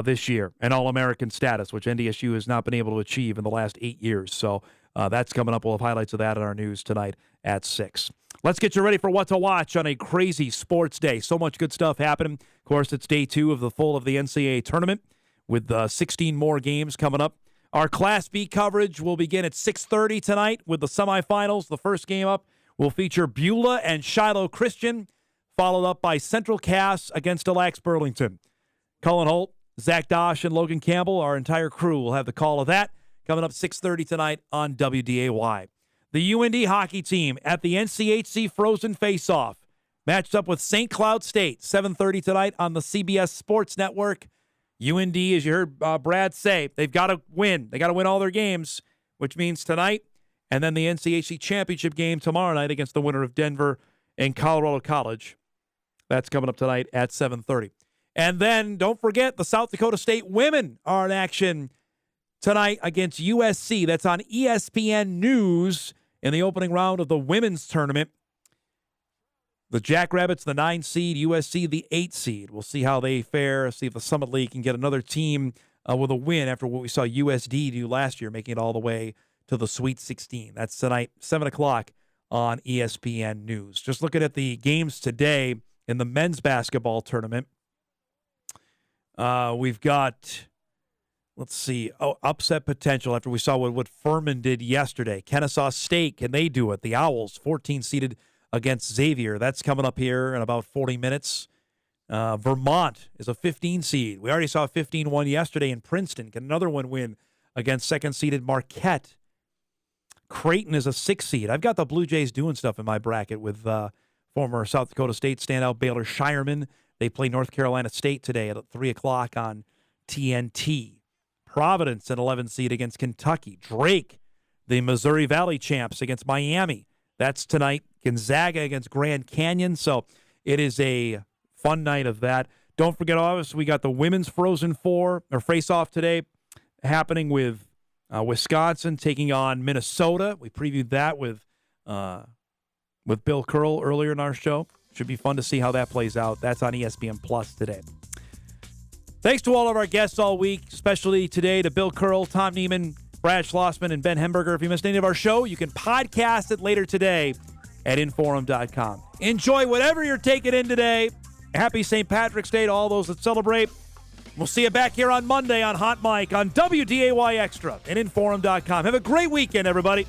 this year, an All-American status, which NDSU has not been able to achieve in the last 8 years. So that's coming up. We'll have highlights of that in our news tonight at 6. Let's get you ready for what to watch on a crazy sports day. So much good stuff happening. Of course, it's day 2 of the full of the NCAA tournament, with 16 more games coming up. Our Class B coverage will begin at 6:30 tonight with the semifinals. The first game up will feature Beulah and Shiloh Christian, followed up by Central Cass against Des Lacs Burlington. Cullen Holt, Zach Dosh, and Logan Campbell, our entire crew, will have the call of that coming up 6:30 tonight on WDAY. The UND hockey team at the NCHC Frozen Face-Off, matched up with St. Cloud State, 7:30 tonight on the CBS Sports Network. UND, as you heard Brad say, they've got to win. They got to win all their games, which means tonight, and then the NCHC championship game tomorrow night against the winner of Denver and Colorado College. That's coming up tonight at 7:30. And then don't forget, the South Dakota State women are in action tonight against USC. That's on ESPN News in the opening round of the women's tournament. The Jackrabbits, the 9 seed, USC, the 8 seed. We'll see how they fare, see if the Summit League can get another team with a win after what we saw USD do last year, making it all the way to the Sweet 16. That's tonight, 7 o'clock on ESPN News. Just looking at the games today in the men's basketball tournament, we've got, let's see, upset potential after we saw what Furman did yesterday. Kennesaw State, can they do it? The Owls, 14 seeded against Xavier. That's coming up here in about 40 minutes. Vermont is a 15 seed. We already saw a 15-1 yesterday in Princeton. Can another one win against second-seeded Marquette? Creighton is a 6 seed. I've got the Blue Jays doing stuff in my bracket with former South Dakota State standout Baylor Shireman. They play North Carolina State today at 3 o'clock on TNT. Providence, an 11 seed against Kentucky. Drake, the Missouri Valley champs, against Miami. That's tonight. Gonzaga against Grand Canyon. So it is a fun night of that. Don't forget, obviously, we got the women's Frozen Four, or face-off today, happening with Wisconsin taking on Minnesota. We previewed that with Bill Curl earlier in our show. Should be fun to see how that plays out. That's on ESPN Plus today. Thanks to all of our guests all week, especially today to Bill Curl, Tom Niemann, Brad Schlossman, and Ben Hemberger. If you missed any of our show, you can podcast it later today at inforum.com. Enjoy whatever you're taking in today. Happy St. Patrick's Day to all those that celebrate. We'll see you back here on Monday on Hot Mike on WDAY Extra and inforum.com. Have a great weekend, everybody.